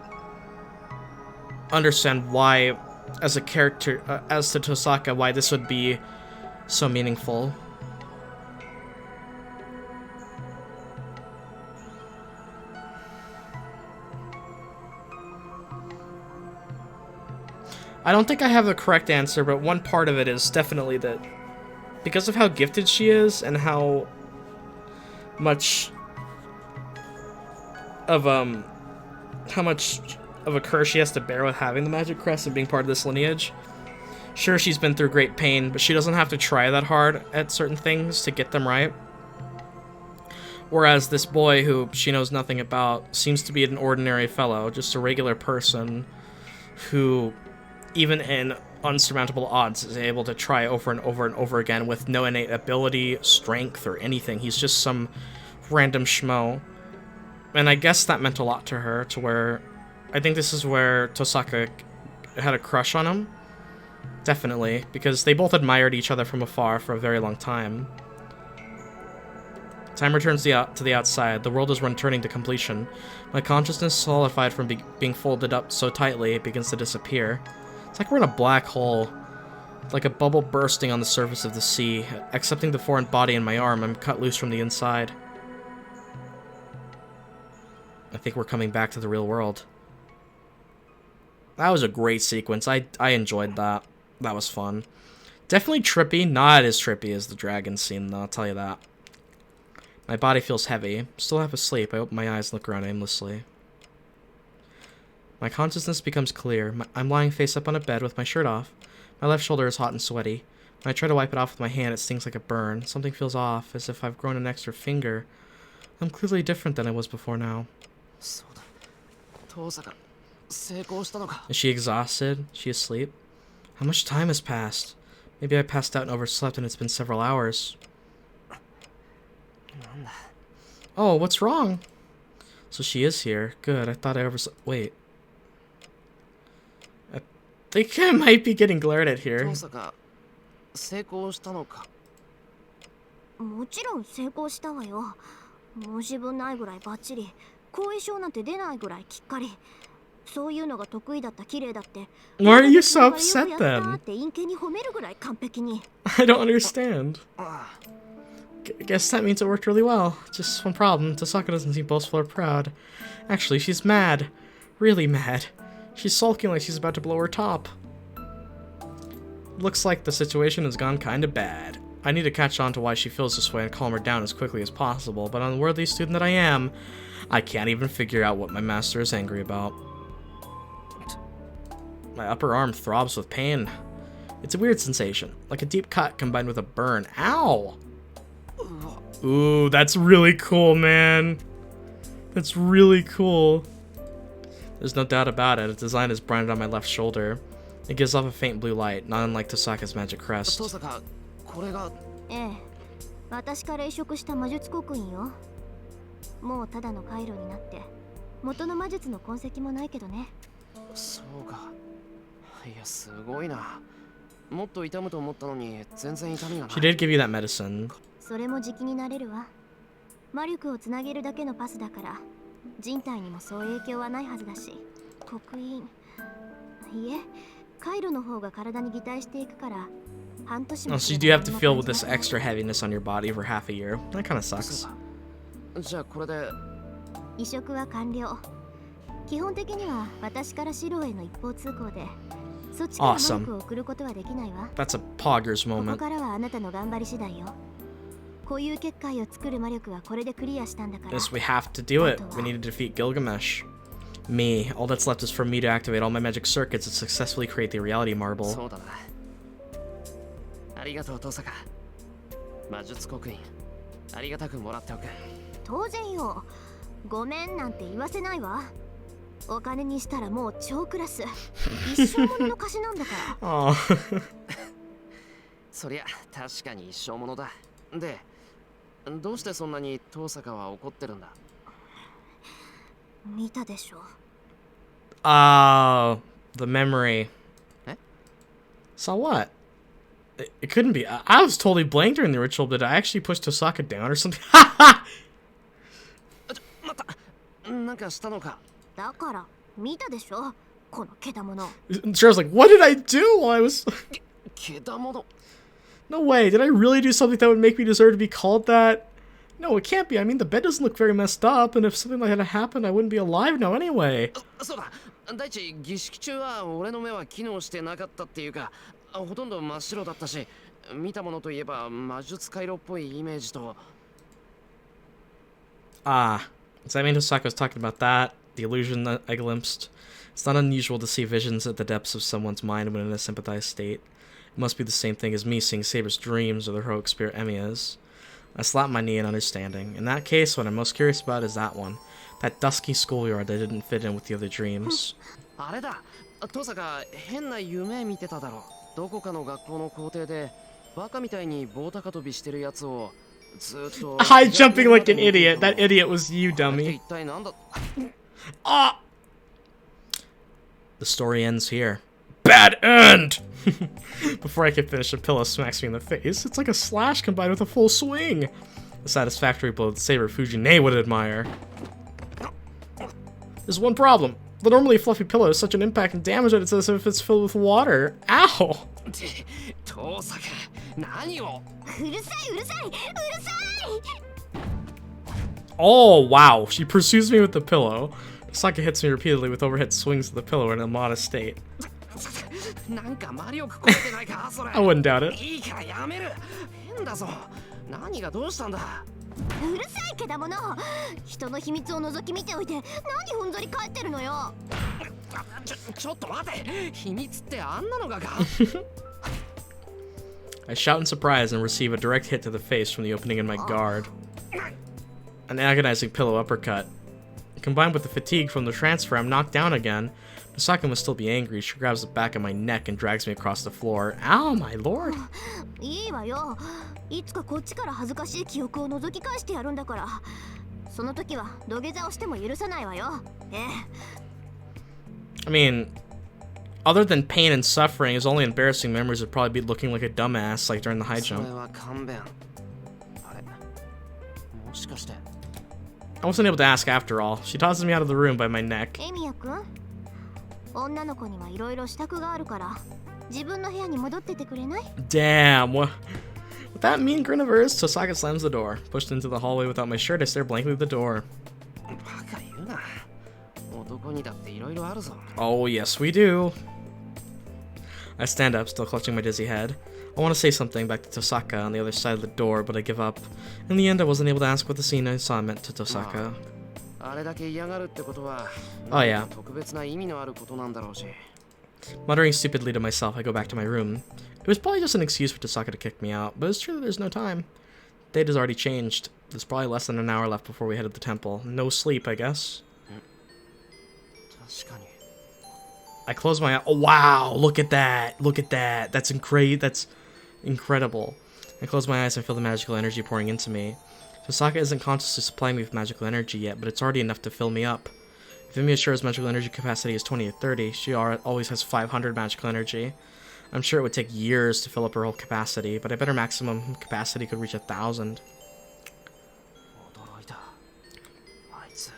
understand why, as a character, as to Tosaka, why this would be so meaningful. I don't think I have the correct answer, but one part of it is definitely that because of how gifted she is and how much of a curse she has to bear with having the magic crest and being part of this lineage. Sure, she's been through great pain, but she doesn't have to try that hard at certain things to get them right. Whereas this boy, who she knows nothing about, seems to be an ordinary fellow, just a regular person who, even in unsurmountable odds, is able to try over and over and over again with no innate ability, strength, or anything. He's just some random schmo. And I guess that meant a lot to her, to where I think this is where Tosaka had a crush on him. Definitely, because they both admired each other from afar for a very long time. Time returns to the outside. The world is returning to completion. My consciousness, solidified from being folded up so tightly, it begins to disappear. It's like we're in a black hole, like a bubble bursting on the surface of the sea. Accepting the foreign body in my arm, I'm cut loose from the inside. I think we're coming back to the real world. That was a great sequence. I enjoyed that. That was fun. Definitely trippy. Not as trippy as the dragon scene, though, I'll tell you that. My body feels heavy. Still half asleep. I open my eyes and look around aimlessly. My consciousness becomes clear. I'm lying face up on a bed with my shirt off. My left shoulder is hot and sweaty. When I try to wipe it off with my hand, it stings like a burn. Something feels off, as if I've grown an extra finger. I'm clearly different than I was before now. Is she exhausted? Is she asleep? How much time has passed? Maybe I passed out and overslept and it's been several hours. Oh, what's wrong? So she is here. Good, I thought I overslept. Wait. I think I might be getting glared at here. 成功したのか。もちろん成功したわよ。申し分ないぐらいバッチリ。後遺症なんて出ないぐらいきっかり。そういうのが得意だった綺麗だって。Why are you so upset then? って陰茎に褒めるぐらい完璧に。I don't understand. Guess that means it worked really well. Just one problem. Tosaka doesn't seem boastful or proud. Actually, she's mad. Really mad. She's sulking like she's about to blow her top. Looks like the situation has gone kinda bad. I need to catch on to why she feels this way and calm her down as quickly as possible, but unworthy student that I am, I can't even figure out what my master is angry about. My upper arm throbs with pain. It's a weird sensation, like a deep cut combined with a burn. Ow! Ooh, that's really cool, man. That's really cool. There's no doubt about it, a design is branded on my left shoulder. It gives off a faint blue light, not unlike Tosaka's magic crest. これが。ええ、私から移植した魔術刻印よ。もうただの回路になって、元の魔術の痕跡もないけどね。そうか。いや、すごいな。もっと痛むと思ったのに全然痛みがない。She did give you that medicine. それも時期になれるわ。魔力をつなげるだけのパスだから、人体にもそう影響はないはずだし。刻印。いえ、回路の方が体に擬態していくから。Oh, so you do have to feel with this extra heaviness on your body for half a year. That kind of sucks. じゃあこれで移植は完了。基本的には私からシロへの一方通行で、そっちからマルクを送ることはできないわ。That's a Poggers こ moment. こからはあなたの頑張り次第よ。固有結界を作る魔力はこれでクリアしたんだから。Yes, we have to do it. We need to defeat Gilgamesh. Me. All that's left is for me to activate all my magic circuits and successfully create the reality marble. そうだな。ありがとう、トサカ。魔術刻印、ありがたくもらっておく。当然よ。ごめんなんて言わせないわ。お金にしたらもう超クラス。一生ものの貸しなんだから。Aw. そりゃ確かに一生ものだ。で、どうしてそんなにトサカは怒ってるんだ？見たでしょ。Oh, the memory. え？ Saw what? It couldn't be. I was totally blank during the ritual. Did I actually push Tosaka down or something? また、なんかしたのか？だから見たでしょ。このけだもの。Cheryl's like, what did I do while I was... けだもの。 No way. Did I really do something that would make me deserve to be called that? No, it can't be. I mean, the bed doesn't look very messed up, and if something like that had happened, I wouldn't be alive now anyway. そうだ。第一、儀式中は俺の目は機能してなかったっていうか、ほとんど真っ白だったし、見たものといえば魔術回路っぽいイメージと。Ah, does that mean Tosaka was talking about that? The illusion that I glimpsed? It's not unusual to see visions at the depths of someone's mind when in a sympathized state. It must be the same thing as me seeing Saber's dreams or the heroic spirit Emiya's. I slap my knee in understanding. In that case, what I'm most curious about is that one. That dusky schoolyard that didn't fit in with the other dreams. あれだ。トサカ、変な夢見てただろ。どこかの学校の校庭でバカみたいに棒高跳びしてるやつをずっと High jumping like an idiot. That idiot was you, dummy. 一体なんだ。 Ah! The story ends here. Bad end! Before I can finish, a pillow smacks me in the face. It's like a slash combined with a full swing. A satisfactory blow that Saber Fujine would admire. There's one problem. The normally fluffy pillow has such an impact and damage that it's as if it's filled with water. Ow! トサカ、何を？うるさいうるさいうるさい。Oh, wow. She pursues me with the pillow. Tosaka hits me repeatedly with overhead swings of the pillow in a modest state. なんか魔力超えてないかそれ I wouldn't doubt it. いいからやめる変だぞ何がどうしたんだうるさいけだもの人の秘密を覗き見ておいて何ふんぞり返ってるのよちょっと待て秘密ってあんなのがか I shout in surprise and receive a direct hit to the face from the opening in my guard. An agonizing pillow uppercut. Combined with the fatigue from the transfer, I'm knocked down again. Tosaka must still be angry. She grabs the back of my neck and drags me across the floor. Ow, my lord! いいわよいつかこっちから恥ずかしい記憶を覗き返してやるんだからその時は土下座をしても許さないわよI mean, other than pain and suffering, his only embarrassing memories would probably be looking like a dumbass, like during the high それ jump. は勘弁あれもしかして I wasn't able to ask after all. She tosses me out of the room by my neck. エミヤくん女の子にはいろいろ支度があるから自分の部屋に戻っててくれない Damn, what? With that mean grin of hers, Tosaka slams the door. Pushed into the hallway without my shirt, I stare blankly at the door. バカ言うな男にだっていろいろあるぞ Oh, yes, we do. I stand up, still clutching my dizzy head. I want to say something back to Tosaka on the other side of the door, but I give up. In the end, I wasn't able to ask what the scene I saw meant to Tosaka. あれだけ嫌がるってことは Oh, yeah. 特別な意味のあることなんだろうし Muttering stupidly to myself, I go back to my room. It was probably just an excuse for Tosaka to kick me out, but it's true that there's no time. The date has already changed. There's probably less than an hour left before we head to the temple. No sleep, I guess. 確かに I close my eyes. Oh, wow, look at that. Look at that. That's incredible. I close my eyes and feel the magical energy pouring into me. Tosaka isn't consciously supplying me with magical energy yet, but it's already enough to fill me up. If Miyashira's magical energy capacity is 20 or 30, she always has 500 magical energy. I'm sure it would take years to fill up her whole capacity, but I bet her maximum capacity could reach 1,000. 驚いたあいつ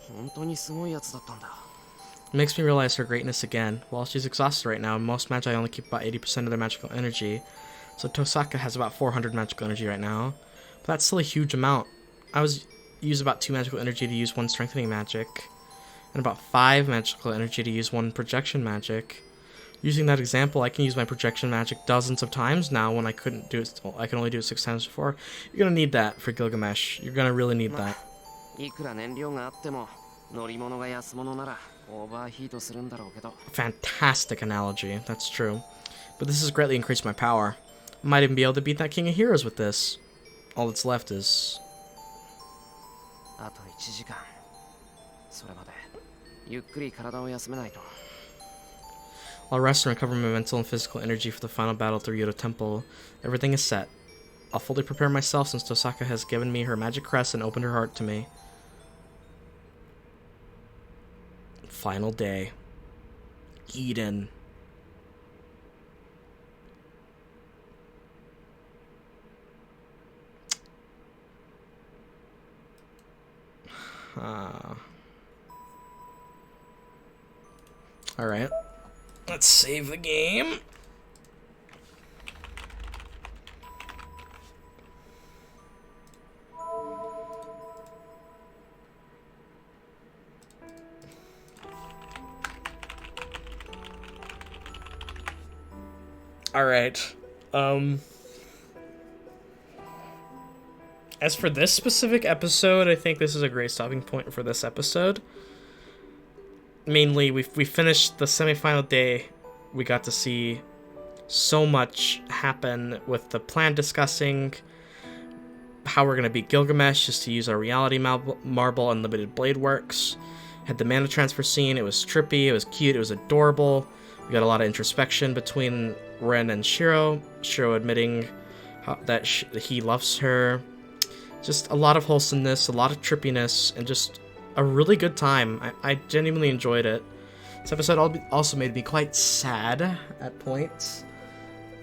本当にすごいやつだったんだ It makes me realize her greatness again. Well, she's exhausted right now, and most magi only keep about 80% of their magical energy, so Tosaka has about 400 magical energy right now. But that's still a huge amount. I use about 2 magical energy to use 1 strengthening magic, and about 5 magical energy to use 1 projection magic. Using that example, I can use my projection magic dozens of times now when I couldn't do it. I can only do it 6 times before. You're gonna need that for Gilgamesh. You're gonna really need that. いくら燃料があっても乗り物が安物ならオーバーヒートするんだろうけど Fantastic analogy. That's true. But this has greatly increased my power. I might even be able to beat that King of Heroes with this. All that's left is あと1時間それまでゆっくり体を休めないと I'll rest and recover my mental and physical energy for the final battle at the Ryudo Temple. Everything is set. I'll fully prepare myself since Tosaka has given me her magic crest and opened her heart to me. Final day. Eden. Alright. Let's save the game. Alright. As for this specific episode, I think this is a great stopping point for this episode. Mainly, we finished the semifinal day. We got to see so much happen with the plan discussing how we're going to beat Gilgamesh just to use our reality marble unlimited blade works. Had the mana transfer scene. It was trippy, it was cute, it was adorable. We got a lot of introspection between Rin and Shirou. Shirou admitting that he loves her. Just a lot of wholesomeness, a lot of trippiness, and just a really good time. I genuinely enjoyed it. This episode also made me quite sad at points,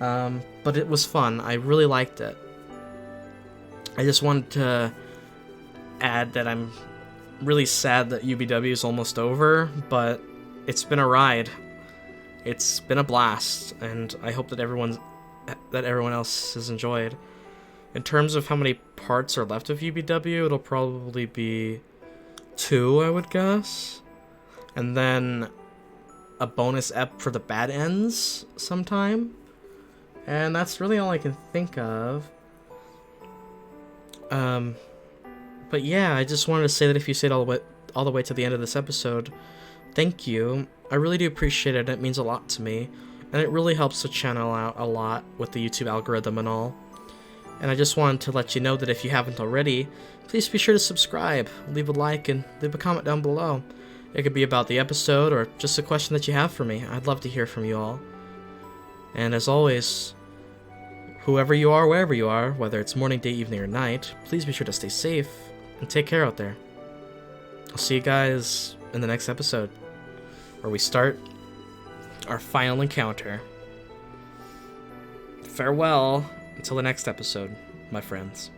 but it was fun. I really liked it. I just wanted to add that I'm really sad that UBW is almost over, but it's been a ride. It's been a blast, and I hope that everyone else has enjoyed. In terms of how many parts are left of UBW, it'll probably be 2, I would guess. And then a bonus ep for the bad ends sometime. And that's really all I can think of. But yeah, I just wanted to say that if you stayed all the way to the end of this episode, thank you. I really do appreciate it. It means a lot to me. And it really helps the channel out a lot with the YouTube algorithm and all. And I just wanted to let you know that if you haven't already, please be sure to subscribe, leave a like, and leave a comment down below. It could be about the episode or just a question that you have for me. I'd love to hear from you all. And as always, whoever you are, wherever you are, whether it's morning, day, evening, or night, please be sure to stay safe and take care out there. I'll see you guys in the next episode, where we start our final encounter. Farewell until the next episode, my friends.